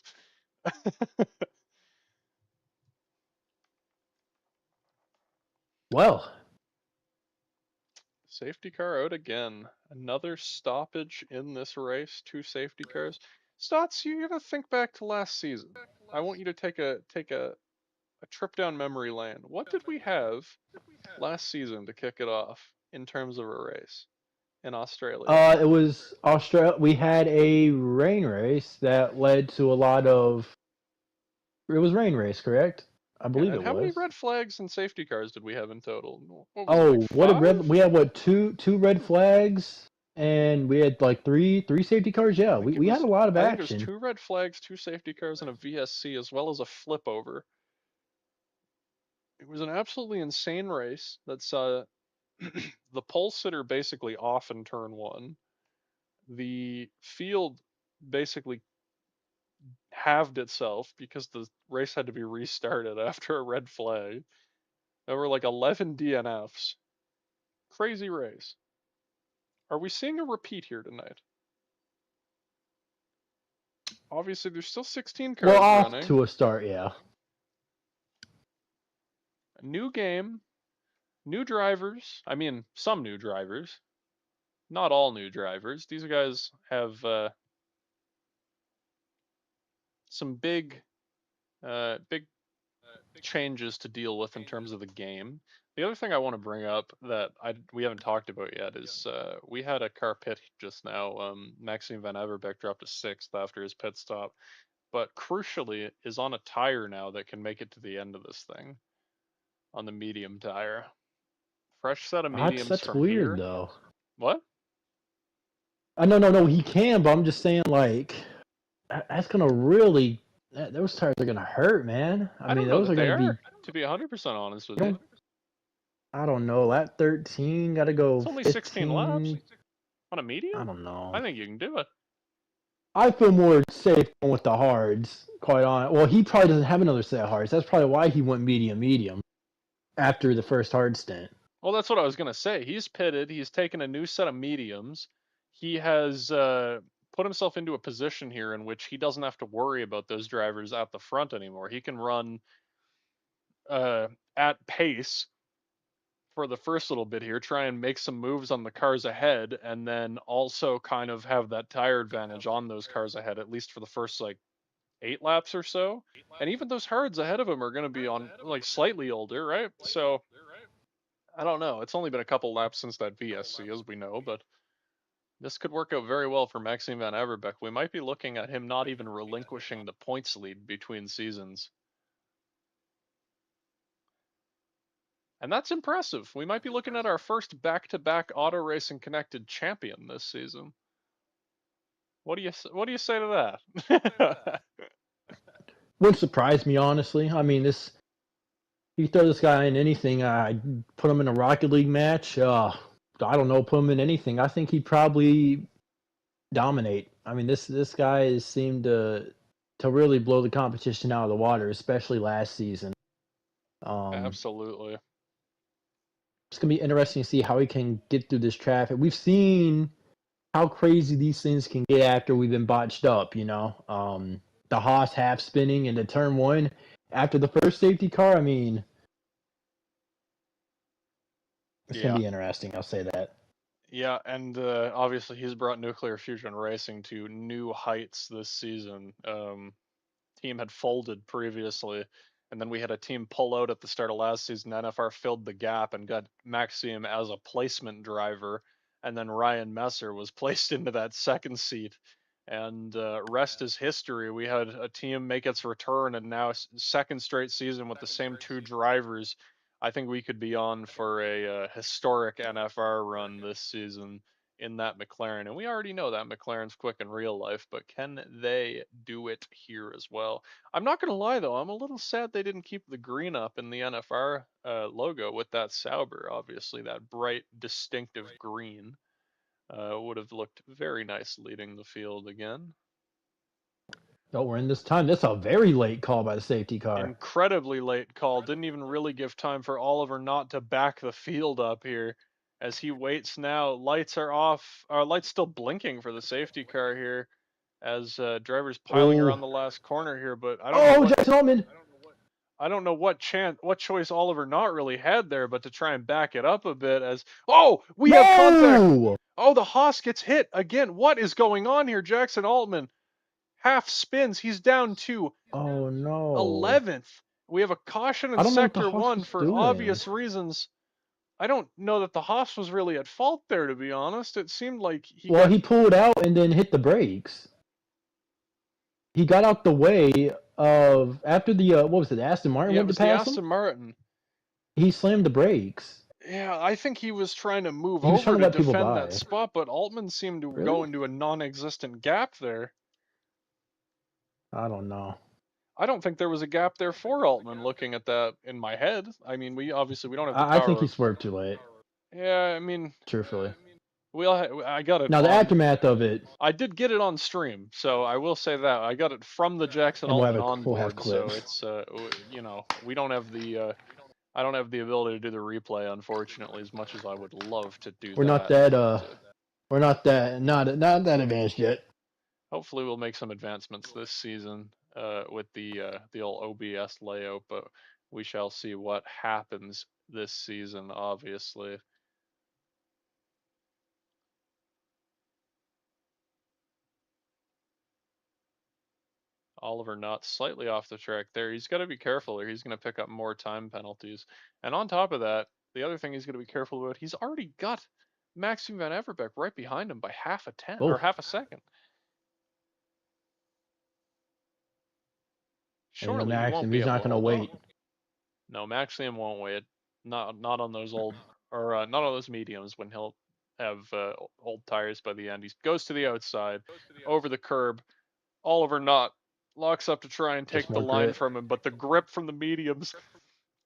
Well, safety car out again. Another stoppage in this race. Two safety cars. Stotts, you gotta think back to last season. I want you to take a trip down memory lane. What did we have last season to kick it off in terms of a race in Australia? it was Australia. We had a rain race that led to a lot of. It was rain race, correct? I Yeah, believe and it how many was. red flags and safety cars did we have in total? What was it, like Oh, what a red! five? We had what two red flags, and we had like three safety cars. Yeah, we had a lot of I think it was action. two red flags, two safety cars, and a VSC as well as a flip over. It was an absolutely insane race that saw the pole sitter basically off in turn one. The field basically halved itself because the race had to be restarted after a red flag. There were like 11 DNFs. Crazy race. Are we seeing a repeat here tonight? Obviously, there's still 16 Well, cars off running. to a start, yeah. A new game, new drivers. I mean, some new drivers. Not all new drivers. These guys have some big changes to deal with in terms of the game. The other thing I want to bring up that we haven't talked about yet is we had a car pit just now. Maxime Van Everbeck dropped to sixth after his pit stop, but crucially is on a tire now that can make it to the end of this thing on the medium tire. Fresh set of mediums That's from weird here. though. What? No, he can, but I'm just saying like that's gonna really those tires are gonna hurt, man. I I mean, don't know those that are they gonna be. are, to be 100% honest with I you. don't, I don't know. Lap 13, gotta go It's only 16 laps 15. on a I medium. don't know. I think you can do it. I feel more safe going with the hards. Quite on. Well, he probably doesn't have another set of hards. That's probably why he went medium after the first hard stint. Well, that's what I was gonna say. He's pitted. He's taken a new set of mediums. He has put himself into a position here in which he doesn't have to worry about those drivers at the front anymore. He can run at pace for the first little bit here, try and make some moves on the cars ahead, and then also kind of have that tire advantage on those cars ahead, at least for the first like 8 laps or so. And even those hards ahead of him are going to be on like slightly older, right? So I don't know. It's only been a couple laps since that VSC, as we know, but this could work out very well for Maxime Van Everbeck. We might be looking at him not even relinquishing the points lead between seasons. And that's impressive. We might be looking at our first back-to-back auto racing connected champion this season. What do you say to that? Wouldn't surprise me, honestly. I mean, this you throw this guy in anything, I put him in a Rocket League match. I don't know, put him in anything. I think he'd probably dominate. I mean, this guy has seemed to really blow the competition out of the water, especially last season. Um, Absolutely. it's gonna be interesting to see how he can get through this traffic. We've seen how crazy these things can get after we've been botched up. The Haas half spinning into turn one after the first safety car. I mean, it's gonna Yeah. be interesting. I'll say that. Yeah, and obviously he's brought Nuclear Fusion Racing to new heights this season. Team had folded previously, and then we had a team pull out at the start of last season. NFR filled the gap and got Maxime as a placement driver, and then Ryan Messer was placed into that second seat. And rest is history. We had a team make its return, and now second straight season with the same two drivers. I think we could be on for a historic NFR run this season in that McLaren. And we already know that McLaren's quick in real life, but can they do it here as well? I'm not going to lie, though. I'm a little sad they didn't keep the green up in the NFR logo with that Sauber, obviously. That bright, distinctive green would have looked very nice leading the field again. Oh, we're in this time. That's a very late call by the safety car. Incredibly late call. Didn't even really give time for Oliver not to back the field up here. as he waits now. Lights are off. Lights still blinking for the safety car here as drivers piling Oh, around the last corner here, but oh, Jackson Altman. I don't know what choice Oliver not really had there, but to try and back it up a bit as we have contact. No. Oh, the Haas gets hit again. What is going on here? Jackson Altman half spins. He's down to Oh no. 11th. We have a caution in I don't know what the sector Hawks 1 was for doing. obvious reasons. I don't know that the Haas was really at fault there, to be honest. It seemed like he Well, got. he pulled out and then hit the brakes. He got out the way of after the what was it? Aston Martin Yeah, it went to was the pass him. Aston Martin. He slammed the brakes. Yeah, I think he was trying to move He was trying over to to let people defend that by. spot, but Altman seemed to go Really? into a non existent gap there. I don't know. I don't think there was a gap there for Altman looking at that in my head. I mean, we don't have the I think power he of. swerved too late. Yeah, I mean, Truthfully. I got it Now the on. aftermath of it, I did get it on stream, so I will say that I got it from the Jackson and Altman we'll have onboard. So clips. it's we don't have the I don't have the ability to do the replay, unfortunately, as much as I would love to do We're not that. that But we're not that not that advanced yet. hopefully, we'll make some advancements this season with the old OBS layout. But we shall see what happens this season. Obviously, Oliver not slightly off the track there. He's got to be careful, or he's going to pick up more time penalties. And on top of that, the other thing he's going to be careful about, he's already got Maxime Van Everbeck right behind him by Oh, half a second. and Surely he Max, won't and be he's able not to gonna hold wait. on. No, Maxime won't wait. Not on those old or not on those mediums when he'll have old tires by the end. He goes to the outside, over the curb. Oliver Knott locks up to try and Just take the more line grit. from him, but the grip from the mediums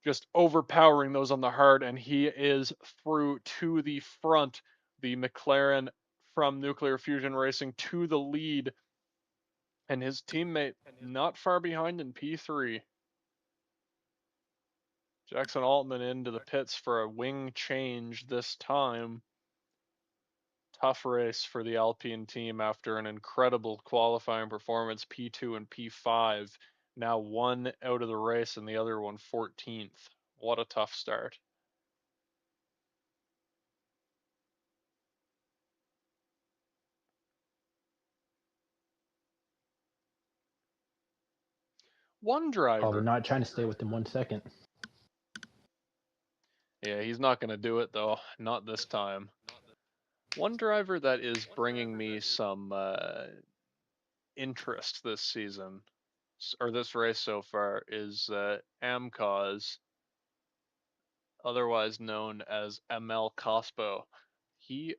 just overpowering those on the hard, and he is through to the front. The McLaren from Nuclear Fusion Racing to the lead, and his teammate not far behind in P3. Jackson Altman into the pits for a wing change this time. Tough race for the Alpine team after an incredible qualifying performance, P2 and P5. Now one out of the race and the other one 14th. What a tough start. One Oh, we're driver. not trying to stay within 1 second. Yeah, he's not going to do it though. Not this time. One driver that is bringing me some interest this season, or this race so far, is Amcos, otherwise known as ML Cospo. He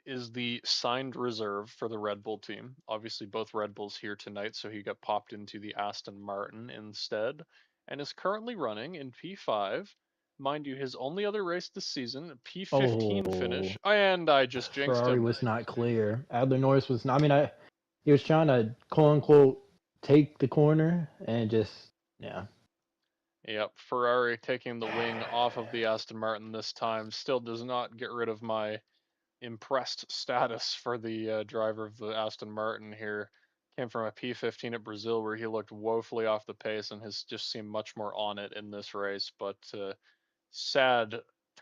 is the signed reserve for the Red Bull team. Obviously, both Red Bulls here tonight, so he got popped into the Aston Martin instead, and is currently running in P5. Mind you, his only other race this season, P15 Oh, finish, and I just jinxed Ferrari him. was not clear. Adler Norris was not. I mean, he was trying to quote unquote take the corner and just yeah. Yep, Ferrari taking the wing off of the Aston Martin this time still does not get rid of my impressed status for the driver of the Aston Martin here. Came from a P15 at Brazil where he looked woefully off the pace and has just seemed much more on it in this race. But sad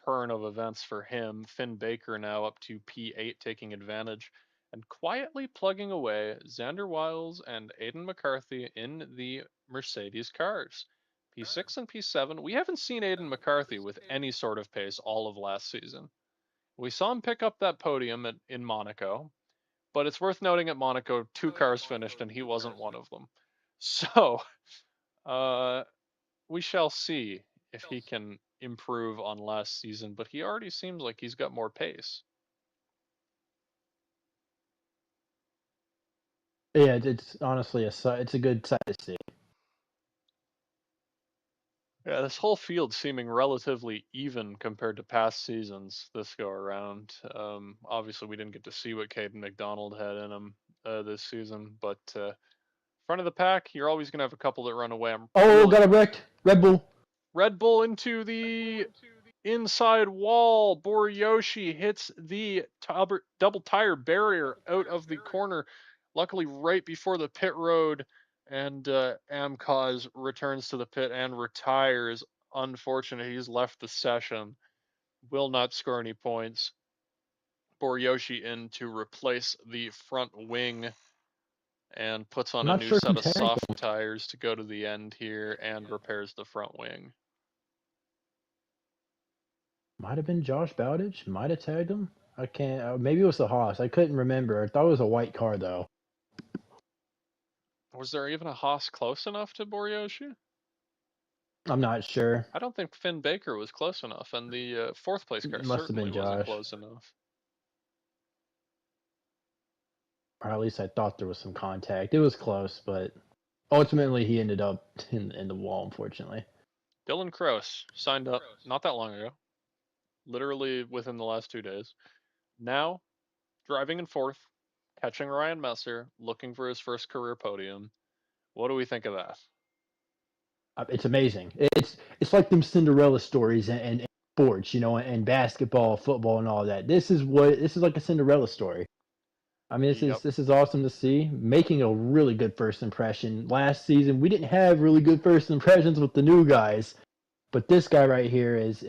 turn of events for him. Finn Baker now up to P8 taking advantage and quietly plugging away Xander Wiles and Aiden McCarthy in the Mercedes cars. P6 and P7. We haven't seen Aiden McCarthy with any sort of pace all of last season. We saw him pick up that podium in Monaco, but it's worth noting at Monaco, two cars finished and he wasn't one of them. So uh, we shall see if he can improve on last season, but he already seems like he's got more pace. Yeah, it's honestly it's a good sight to see. Yeah, this whole field seeming relatively even compared to past seasons this go around. Obviously, we didn't get to see what Caden McDonald had in him this season, but front of the pack, you're always going to have a couple that run away. I'm Oh, really got a wrecked Red Bull. Red Bull into the inside wall. Boriyoshi hits the double tire barrier out of the corner, luckily right before the pit road, and Amcause returns to the pit and retires. Unfortunate, he's left the session. Will not score any points. Boriyoshi in to replace the front wing and puts on I'm a not new sure who set of tagged soft him. tires to go to the end here and repairs the front wing. Might have been Josh Bowditch. Might have tagged him. I can't. Maybe it was the Haas. I couldn't remember. I thought it was a white car though. Was there even a Haas close enough to Boriyoshi? I'm not sure. I don't think Finn Baker was close enough, and the fourth place car It must have certainly been wasn't Josh, close enough. or at least I thought there was some contact. It was close, but ultimately he ended up in the wall, unfortunately. Dylan Kroos signed up not that long ago, literally within the last 2 days. Now, driving in fourth, catching Ryan Messer, looking for his first career podium. What do we think of that? It's amazing. It's like them Cinderella stories and sports, you know, and basketball, football, and all that. This is like a Cinderella story. I mean, Yep. this is awesome to see. Making a really good first impression. Last season, we didn't have really good first impressions with the new guys, but this guy right here is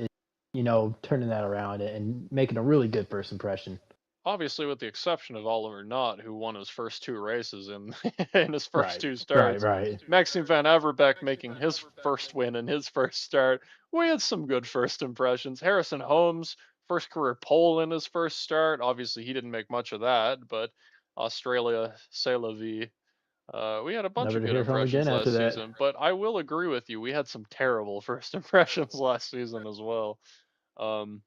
you know, turning that around and making a really good first impression. Obviously, with the exception of Oliver Knott, who won his first two races in in his first Right, two right, starts. right. Maxime Van Averbeek making his first win in his first start. We had some good first impressions. Harrison Holmes, first career pole in his first start. Obviously, he didn't make much of that, but Australia, c'est la vie. We had a bunch Never of to good hear from him impressions again after last that. season, but I will agree with you. We had some terrible first impressions last season as well. Um,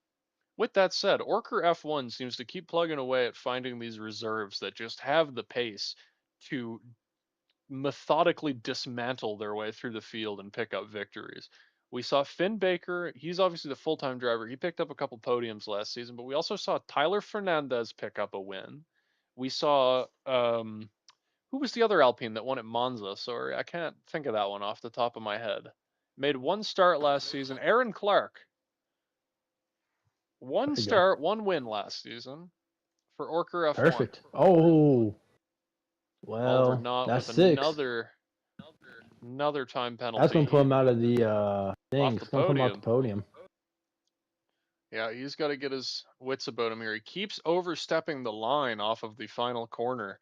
with that said, Orker F1 seems to keep plugging away at finding these reserves that just have the pace to methodically dismantle their way through the field and pick up victories. We saw Finn Baker, he's obviously the full time driver. He picked up a couple podiums last season, but we also saw Tyler Fernandez pick up a win. We saw, who was the other Alpine that won at Monza? Sorry, I can't think of that one off the top of my head. Made one start last season. Aaron Clark, one There you go. start, one win last season for Orker F1. Perfect. Oh, Oliver well, Knott that's with six. another time That's penalty. gonna put He him out of the thing. off the It's gonna put him off the podium. podium. Yeah, he's got to get his wits about him here. He keeps overstepping the line off of the final corner,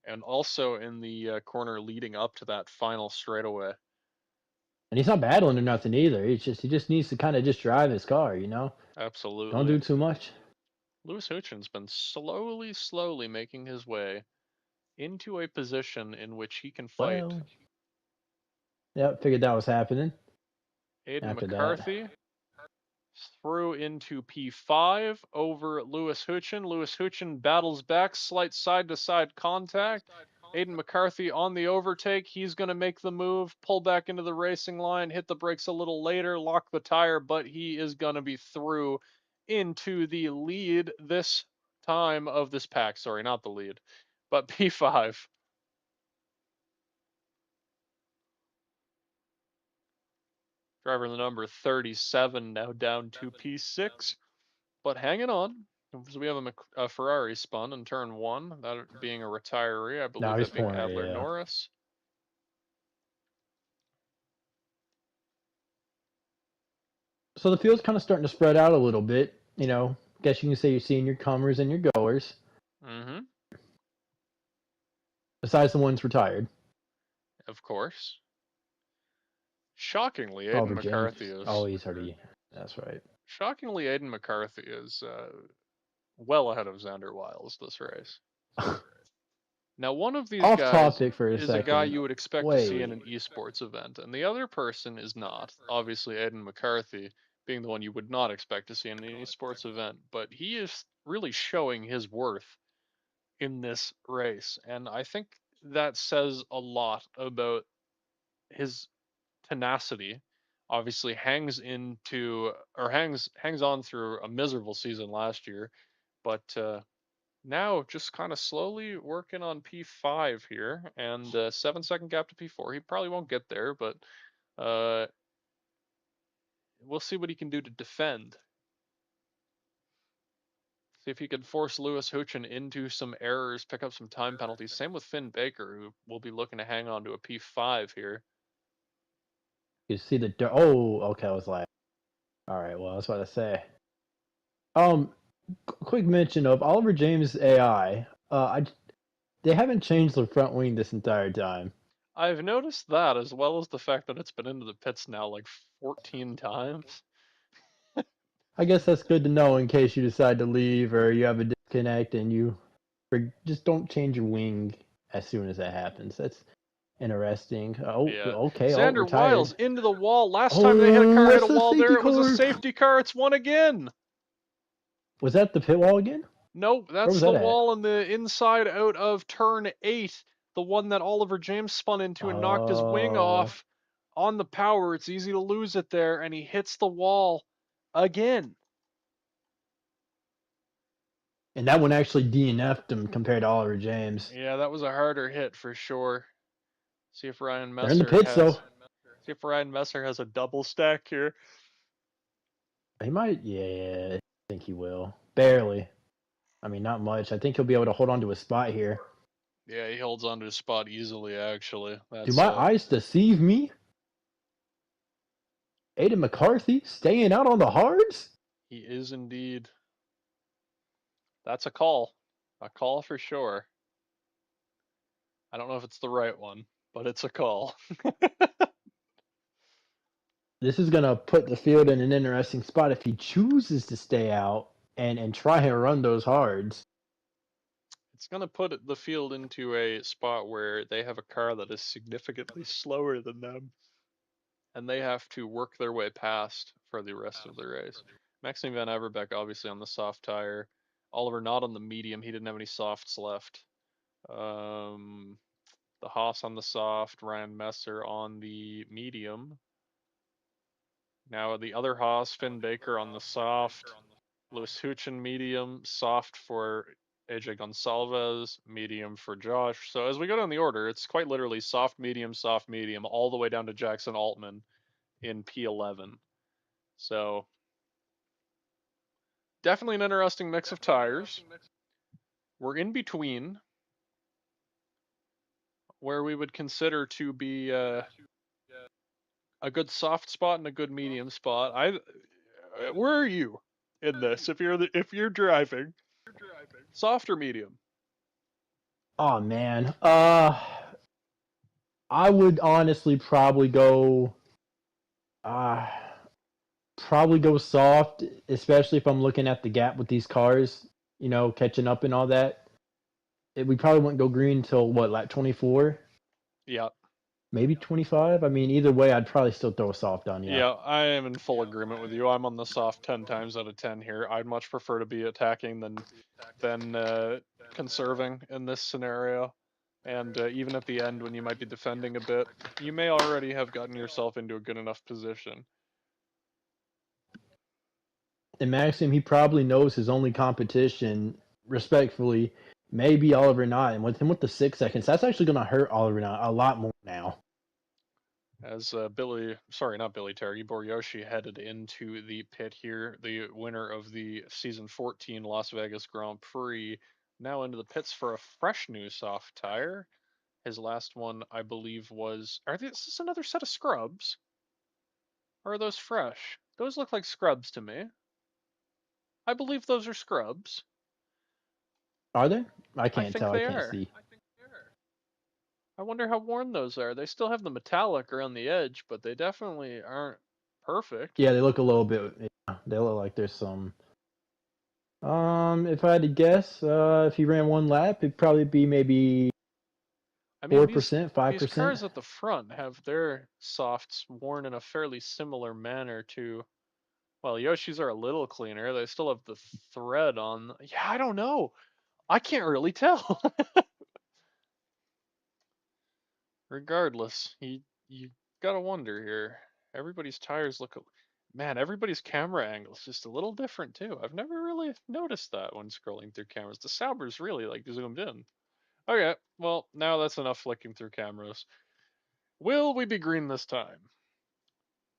and also in the corner leading up to that final straightaway. And he's not battling or nothing either. He just needs to kind of just drive his car, you know. Don't Absolutely. do too much. Lewis Huchin's been slowly making his way into a position in which he can fight. Well, yeah, figured that was happening Aiden after that. McCarthy through into P5 over Lewis Huchin. Lewis Huchin battles back, slight side to side contact. Aiden McCarthy on the overtake. He's going to make the move, pull back into the racing line, hit the brakes a little later, lock the tire, but he is going to be through into the lead this time of this pack. Sorry, not the lead, but P5. Driver the number 37 now down to P6. But hanging on, because we have a Ferrari spun in turn one, that being a retiree, I No, believe he's that being pouring it. Adler Yeah. Norris. So the field's kind of starting to spread out a little bit. You know, guess you can say you're seeing your comers and your goers, Mm-hmm. besides the ones retired. Of course. Shockingly, Aiden Oliver James. McCarthy Oh, is he's already. That's right. shockingly Aiden McCarthy is well ahead of Xander Wiles this race. Now, one of these Off guys topic for a is a guy second. you would expect to see in Wait. an esports event, and the other person is not. Obviously, Aiden McCarthy being the one you would not expect to see in an esports event, but he is really showing his worth in this race. And I think that says a lot about his tenacity. Obviously hangs on through a miserable season last year, but now just kind of slowly working on P5 here and 7 second gap to P4. He probably won't get there, but uh, we'll see what he can do to defend. See if you can force Lewis Houchen into some errors, pick up some time penalties. Same with Finn Baker, who will be looking to hang on to a P5 here. You see the oh, okay. I was like, all right. Well, I was about to say. Um, quick mention of Oliver James AI. They haven't changed the front wing this entire time. I've noticed that, as well as the fact that it's been into the pits now like 14 times. I guess that's good to know in case you decide to leave or you have a disconnect and you just don't change your wing as soon as that happens. That's interesting. Oh, Yeah. okay. Oh, Xander retired. Wiles into the wall. Last time they hit a Oh, car hit that's a the wall there, safety it was a car. safety car. It's one again. Was that the pit wall again? Nope, Where that's was the that at? wall on the inside out of turn 8. The one that Oliver James spun into and knocked his wing Oh, off on the power. It's easy to lose it there, and he hits the wall again. and that one actually DNF'd him compared to Oliver James. Yeah, that was a harder hit for sure. See if They're in the pits though. Ryan Messer has a double stack here. He might. Yeah, I think he will. Barely. I mean, not much. I think he'll be able to hold on to his spot here. Yeah, he holds onto his spot easily. Actually, Do that's my eyes deceive me? Aiden McCarthy staying out on the hards? he is indeed. That's a call for sure. I don't know if it's the right one, but it's a call. This is gonna put the field in an interesting spot if he chooses to stay out and try and run those hards. It's going to put the field into a spot where they have a car that is significantly slower than them, and they have to work their way past for the rest of the race. Maxime Van Everbeck obviously on the soft tire. Oliver not on the medium. He didn't have any softs left. Um, the Haas on the soft. Ryan Messer on the medium. Now the other Haas, Finn Baker on the soft. Lewis Houchen medium, soft for AJ Gonsalves, medium for Josh. So as we go down the order, it's quite literally soft, medium, all the way down to Jackson Altman in P11. So definitely an interesting mix of tires. We're in between where we would consider to be a good soft spot and a good medium spot. Where are you in this? If you're driving, soft or medium? Oh man. I would honestly uh probably go soft, especially if I'm looking at the gap with these cars, catching up and all that. We probably wouldn't go green until what, like 24, Yeah. maybe 25. I mean, either way, I'd probably still throw a soft on, yeah. Yeah, I am in full agreement with you. I'm on the soft 10 times out of 10 here. I'd much prefer to be attacking than conserving in this scenario. And even at the end, when you might be defending a bit, you may already have gotten yourself into a good enough position. And Maxim, he probably knows his only competition, respectfully, maybe Oliver Knott. And with him with the 6 seconds, that's actually going to hurt Oliver Knott a lot more now. As not Billy Terry, Boryoshi headed into the pit here, the winner of the season 14 Las Vegas Grand Prix, now into the pits for a fresh new soft tire. His last one, I believe, was. Is this another set of scrubs? Or are those fresh? Those look like scrubs to me. I believe those are scrubs. Are they? I I can't think tell. I they can't are. see. I wonder how worn those are. They still have the metallic around the edge, but they definitely aren't perfect. Yeah, they look a little bit. Yeah, they look like there's some. If I had to guess, if he ran one lap, it'd probably be maybe I mean, 4%, these 5%. cars at the front have their softs worn in a fairly similar manner to. Well, Yoshi's are a little cleaner. They still have the thread on. Yeah, I don't know. I can't really tell. Regardless, you gotta wonder here. Everybody's tires look, man. Everybody's camera angle is just a little different too. I've never really noticed that when scrolling through cameras. The Sauber's really like zoomed in. Okay, well now that's enough flicking through cameras. Will we be green this time?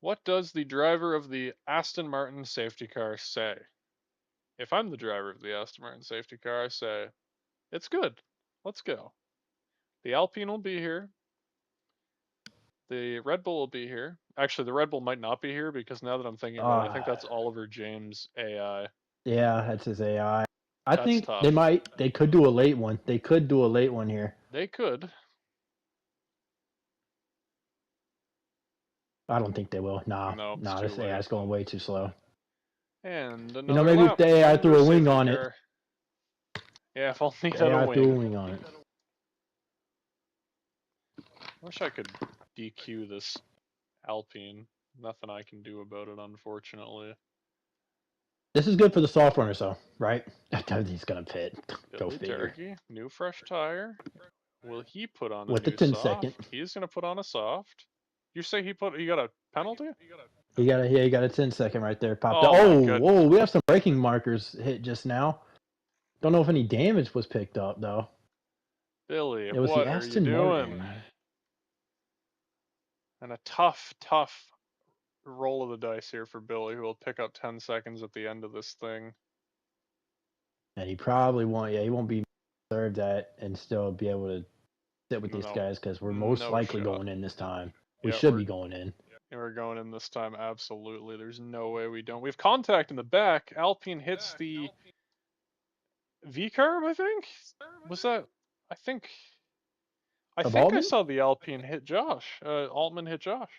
What does the driver of the Aston Martin safety car say? If I'm the driver of the Aston Martin safety car, I say, it's good. Let's go. The Alpine will be here. The Red Bull will be here. Actually, the Red Bull might not be here because now that I'm thinking about it, I think that's Oliver James' AI. Yeah, that's his AI. I That's think tough. they could do a late one. They could do a late one here. They could. I don't think they will. No, it's Nah, too this AI late. is going way too slow. And You know, another maybe if lap the AI from their threw a wing safety on it, car. Yeah, if only it the had a AI threw a wing. wing on it. I wish I could DQ this Alpine. Nothing I can do about it, unfortunately. This is good for the soft runners, though, right? He's gonna pit. Go Billy figure. Dargy, new fresh tire. Will he put on a With the new 10-second. soft? He's gonna put on a soft. You say he got a penalty? He got a 10-second right there. Popped out. Oh my Oh, whoa! goodness. We have some braking markers hit just now. Don't know if any damage was picked up though. Billy, It was the what are you Aston doing? Martin. And a tough roll of the dice here for Billy, who will pick up 10 seconds at the end of this thing. And he probably won't. Yeah, he won't be served that and still be able to sit with these No, guys because we're most no likely shot. going in this time. We Yeah, should be going in. we're going in this time. Absolutely. There's no way we don't. We have contact in the back. Alpine hits the V curve, I think. Was that? I think. I Of think I Altman? saw the Alpine hit Josh. Altman hit Josh.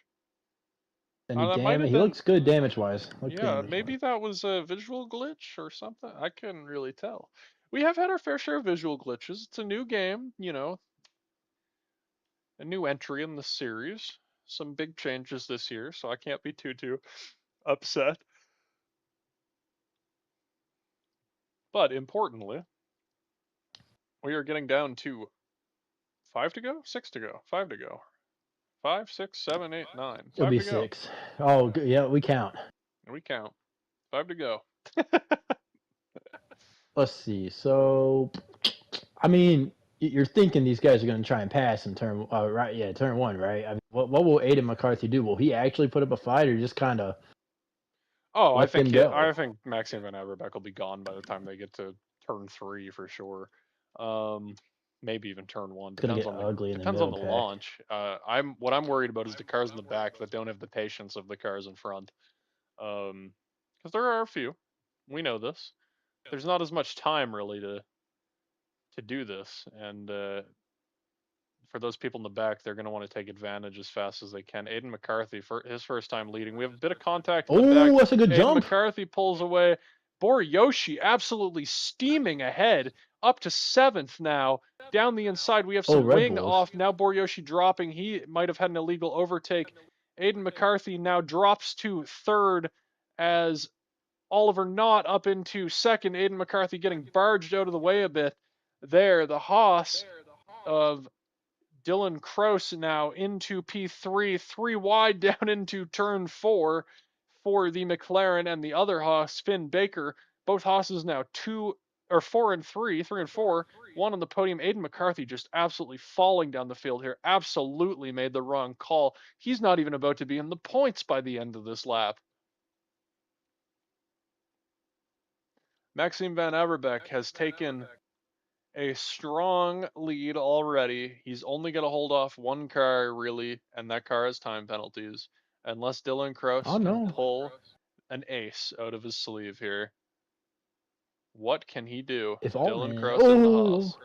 Any That might damage? have He been. looks good damage wise. Looks Yeah, damage maybe wise. that was a visual glitch or something. I couldn't really tell. We have had our fair share of visual glitches. It's a new game, a new entry in the series. Some big changes this year, so I can't be too upset. But importantly, we are getting down to 6 to go, 5 to go. 5, 6, 7, 8, 9. It'll 5 be to go. 6. Oh, yeah, we count. And we count. 5 to go. Let's see. So, I mean, you're thinking these guys are going to try and pass in turn, right? Yeah, turn one, right? I mean, what will Aiden McCarthy do? Will he actually put up a fight, or just kind of Oh, let them go? I think Maxime Van Averbeck will be gone by the time they get to turn 3 for sure. Um, maybe even turn 1. It's going to get ugly in the Depends on middle the pack. launch. What I'm worried about is the cars in the back that don't have the patience of the cars in front. Because there are a few. We know this. There's not as much time really to do this, and for those people in the back, they're going to want to take advantage as fast as they can. Aiden McCarthy, for his first time leading, we have a bit of contact in the back. Oh, that's a good Aiden jump. McCarthy pulls away. Boriyoshi absolutely steaming ahead, up to 7th now. Down the inside, we have Oh, some Red wing Bulls. off. Now Boriyoshi dropping. He might have had an illegal overtake. Aiden McCarthy now drops to 3rd as Oliver Knott up into 2nd. Aiden McCarthy getting barged out of the way a bit there. The Haas of Dylan Kroos now into P3, 3 wide down into turn 4 for the McLaren and the other Haas, Finn Baker. Both Haas's now 4 and 3, 3 and 4, one on the podium. Aiden McCarthy just absolutely falling down the field here. Absolutely made the wrong call. He's not even about to be in the points by the end of this lap. Maxime Van Averbeek has taken a strong lead already. He's only going to hold off one car, really, and that car has time penalties. Unless Dylan Oh Kroos can no. pull an ace out of his sleeve here. What can he do? If Dylan Altman. Kroos in the Oh. Haas.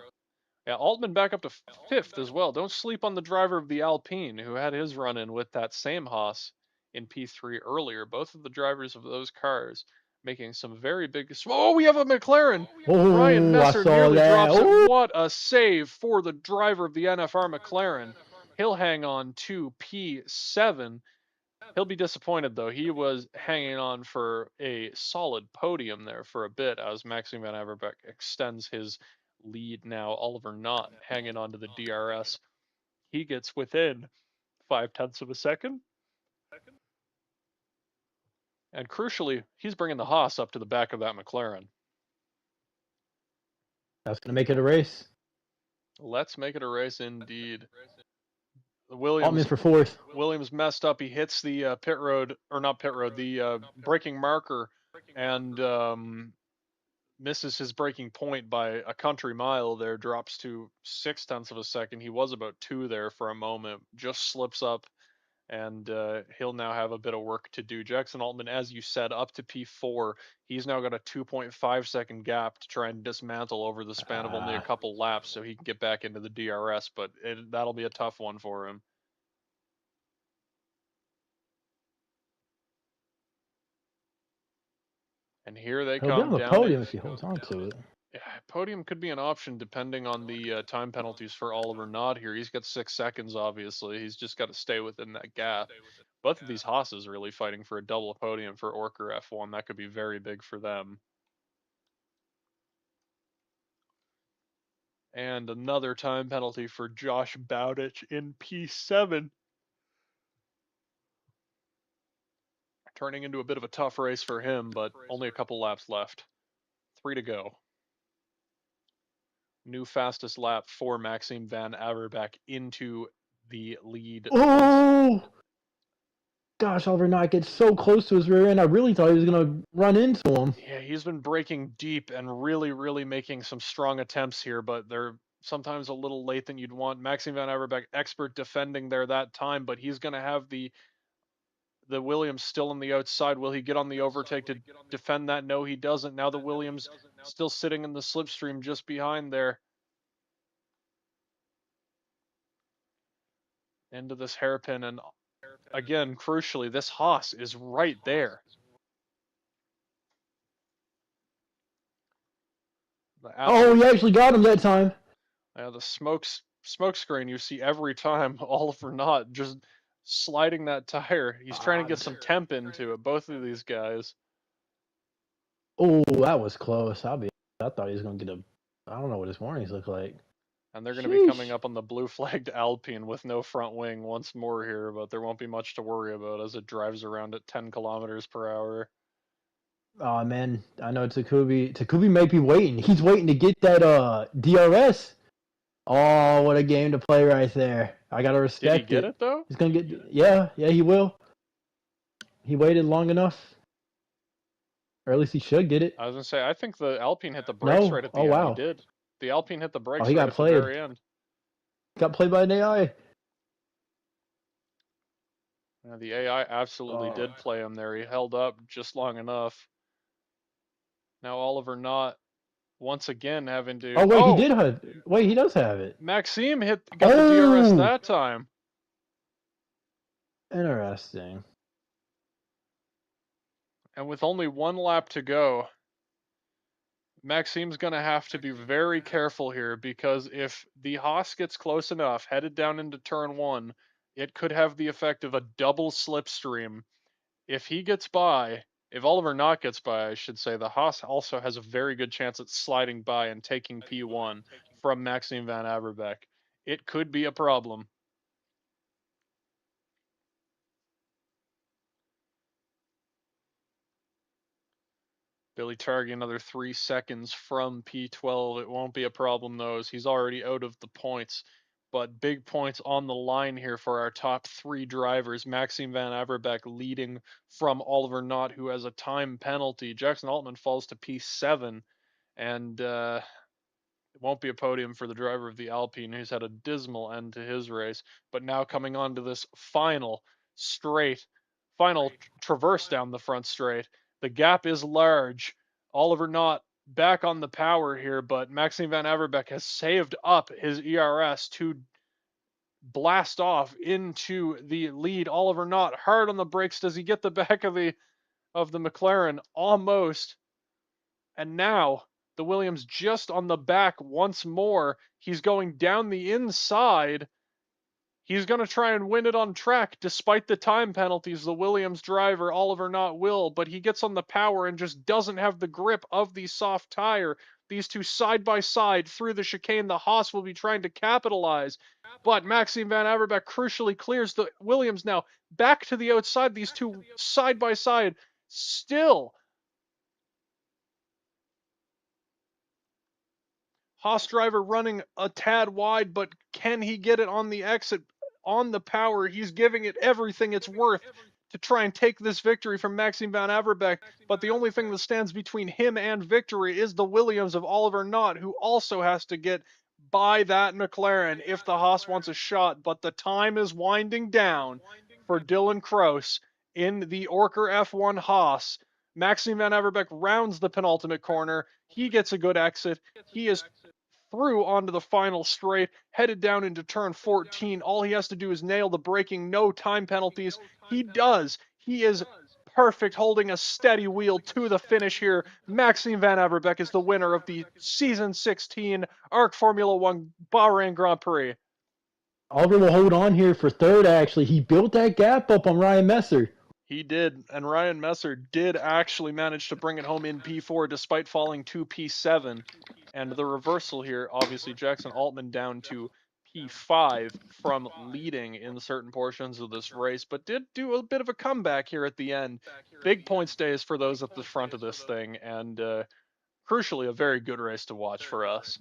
Yeah, Altman back up to 5th as well. Don't sleep on the driver of the Alpine who had his run in with that same Haas in P3 earlier. Both of the drivers of those cars making some very big. Oh, we have a McLaren. Ryan Oh, I Messer saw nearly that. drops it. Oh. What a save for the driver of the NFR McLaren. He'll hang on to P7. He'll be disappointed though. He was hanging on for a solid podium there for a bit as Maxime Van Averbeek extends his lead now. Oliver Knott hanging on to the DRS. He gets within 0.5 of a second. And crucially, he's bringing the Haas up to the back of that McLaren. That's going to make it a race. Let's make it a race indeed. Altman for 4th. Williams messed up. He hits the pit road, or not pit road, the braking marker, and misses his breaking point by a country mile there, drops to 0.6 of a second. He was about 2 there for a moment, just slips up, and he'll now have a bit of work to do. Jackson Altman, as you said, up to P4. He's now got a 2.5-second gap to try and dismantle over the span of only a Ah, couple laps so he can get back into the DRS, but that'll be a tough one for him. And here they he'll be on come the down it. podium if he holds on to it. Yeah, podium could be an option depending on the time penalties for Oliver Nod here. He's got 6 seconds, obviously. He's just got to stay within that gap. Both of these Haas's really fighting for a double podium for Orker F1. That could be very big for them. And another time penalty for Josh Bowditch in P7. Turning into a bit of a tough race for him, but only a couple laps left. 3 to go. New fastest lap for Maxime Van Averbeek into the lead once. Oh gosh, Oliver Knight gets so close to his rear end. I really thought he was gonna run into him. Yeah, he's been breaking deep and really making some strong attempts here, but they're sometimes a little late than you'd want. Maxime Van Averbeek, expert defending there that time, but he's going to have the Williams still on the outside. Will he get on the overtake to defend that? No, he doesn't. Now the Williams still sitting in the slipstream just behind there. Into this hairpin, and again, crucially, this Haas is right there. The Oh, he absolute actually got him that time. the smoke screen you see every time Oliver Knott just sliding that tire. He's trying to Ah, get some temp into it. Both of these guys, oh, that was close. I thought he was gonna get a. I don't know what his warnings look like. and they're going to be coming Sheesh. up on the blue flagged Alpine with no front wing once more here, but there won't be much to worry about as it drives around at 10 kilometers per hour. Oh man, I know Takubi. Takubi may be waiting. He's waiting to get that DRS. Oh, what a game to play right there. I gotta Did he respect get it. it though? He's gonna get. Yeah, yeah, he will. He waited long enough, or at least he should get it. I was going to say, I think the Alpine hit the brakes No. right at Oh the end. He wow. did. The Alpine hit the Oh, brakes he right got at the played. very end. Got played by an AI. Yeah, the AI absolutely Oh. did play him there. He held up just long enough. Now Oliver Knott once again having to. Oh wait, he Oh, did have. Wait, he does have it. Maxime got the DRS Oh, that time. interesting. And with only one lap to go, Maxime's going to have to be very careful here because if the Haas gets close enough, headed down into turn 1, it could have the effect of a double slipstream. If he gets by, if Oliver Knott gets by, I should say, the Haas also has a very good chance at sliding by and taking P1 from Maxime Van Averbeek. It could be a problem. Billy Targi another 3 seconds from P12. It won't be a problem though, as he's already out of the points. But big points on the line here for our top 3 drivers. Maxime Van Averbeek leading from Oliver Knott, who has a time penalty. Jackson Altman falls to P7, and it won't be a podium for the driver of the Alpine, who's had a dismal end to his race. But now coming on to this straight, final traverse down the front straight. The gap is large. Oliver Knott back on the power here, but Maxime Van Averbeek has saved up his ERS to blast off into the lead. Oliver Knott hard on the brakes. Does he get the back of the McLaren? Almost. And now the Williams just on the back once more. He's going down the inside. He's going to try and win it on track despite the time penalties. The Williams driver, Oliver Knott, will, but he gets on the power and just doesn't have the grip of the soft tire. These two side by side through the chicane. The Haas will be trying to capitalize, but Maxime Van Averbeek crucially clears the Williams now back to the outside. These two side by side still. Haas driver running a tad wide, but can he get it on the exit on the power? He's giving it everything it's worth to try and take this victory from Maxime Van Averbeek, but the only thing that stands between him and victory is the Williams of Oliver Knott, who also has to get by that McLaren if the Haas wants a shot. But the time is winding down for Dylan Kroos in the Orker F1 Haas. Maxime Van Averbeek rounds the penultimate corner. He gets a good exit. He is through onto the final straight, headed down into turn 14. All he has to do is nail the braking, no time penalties. He does. He is perfect, holding a steady wheel to the finish here. Maxime Van Averbeek is the winner of the season 16 ARC Formula One Bahrain Grand Prix. Oliver will hold on here for third, actually. He built that gap up on Ryan Messer. He did, and Ryan Messer did actually manage to bring it home in P4 despite falling to P7. And the reversal here, obviously, Jackson Altman down to P5 from leading in certain portions of this race, but did do a bit of a comeback here at the end. Big points days for those at the front of this thing, and crucially, a very good race to watch for us.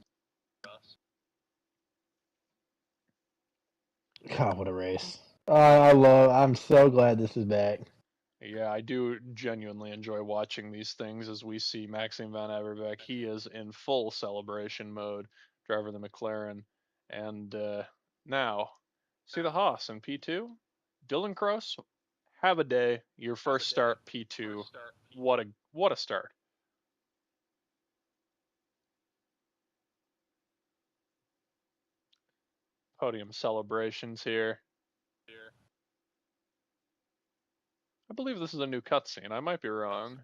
God, what a race. I'm so glad this is back. Yeah, I do genuinely enjoy watching these things as we see Maxime Van Averbeek. He is in full celebration mode, driving the McLaren. And now, see the Haas in P2? Dylan Kroos, have a day. Your first start P2. What a start. Podium celebrations here. I believe this is a new cutscene. I might be wrong.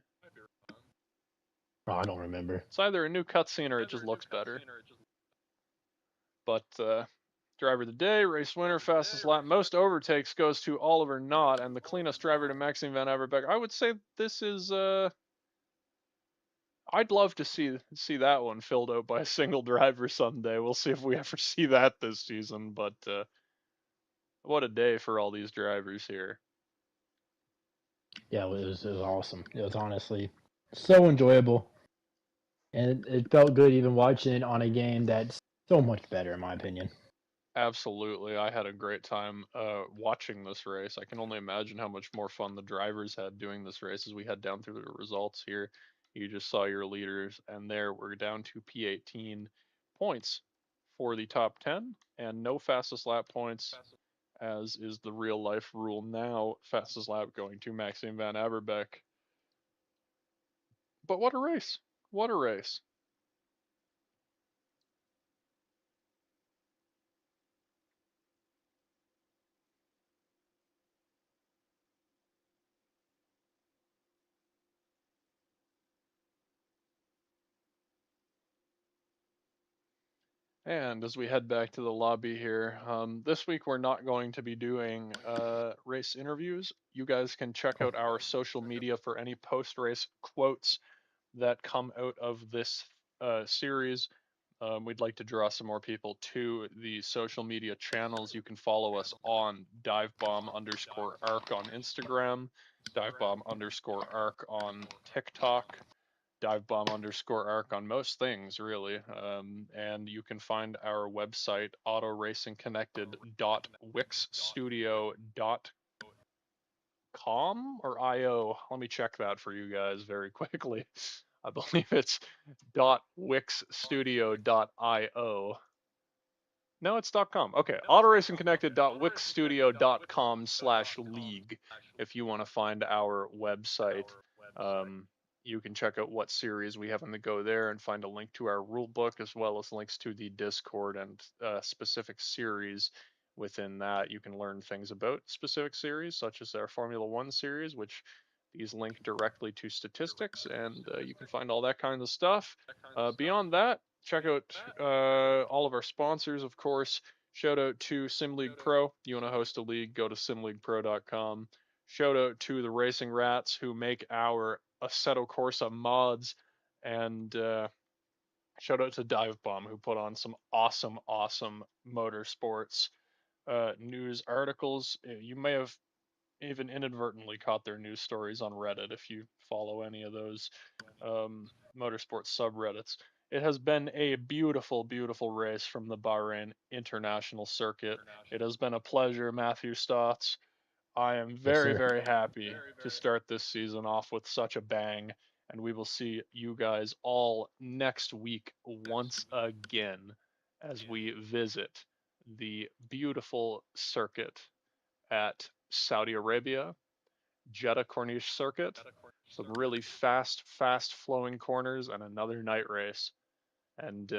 Oh, I don't remember. It's either a new cutscene or it just looks better. But driver of the day, race winner, fastest lap, most overtakes goes to Oliver Knott, and the cleanest driver to Maxime Van Averbeek. I would say this is. I'd love to see that one filled out by a single driver someday. We'll see if we ever see that this season. But what a day for all these drivers here. Yeah, it was awesome. It was honestly so enjoyable. And it felt good even watching it on a game that's so much better, in my opinion. Absolutely. I had a great time watching this race. I can only imagine how much more fun the drivers had doing this race as we head down through the results here. You just saw your leaders, and there we're down to P18 points for the top 10, and no fastest lap points, as is the real life rule now. Fastest lap going to Maxime Van Averbeek. But what a race! What a race! And as we head back to the lobby here, this week we're not going to be doing race interviews. You guys can check out our social media for any post race quotes that come out of this series. We'd like to draw some more people to the social media channels. You can follow us on divebomb_arc on Instagram, divebomb_arc on TikTok, divebomb_arc on most things, really. And you can find our website, autoracingconnected.wixstudio.com or IO. Let me check that for you guys very quickly. I believe it's .wixstudio.io. No, it's .com. Okay, autoracingconnected.wixstudio.com/league if you want to find our website. Um, you can check out what series we have on the go there and find a link to our rule book as well as links to the Discord and specific series within that. You can learn things about specific series, such as our Formula One series, which these link directly to statistics, and you can find all that kind of stuff. Beyond that, check out all of our sponsors, of course. Shout out to Sim League Pro. You want to host a league, go to simleaguepro.com. Shout out to the Racing Rats who make our Assetto Corsa mods. And shout out to Dive Bomb who put on some awesome motorsports news articles. You may have even inadvertently caught their news stories on Reddit if you follow any of those motorsports subreddits. It has been a beautiful race from the Bahrain International Circuit. It has been a pleasure, Matthew Stotts. I am Yes, very, sir. very happy to start this season off with such a bang, and we will see you guys all next week once again as we visit the beautiful circuit at Saudi Arabia, Jeddah Corniche Circuit. Some really fast flowing corners and another night race. And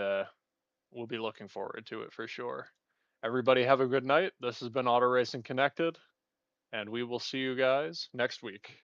we'll be looking forward to it for sure. Everybody have a good night. This has been Auto Racing Connected, and we will see you guys next week.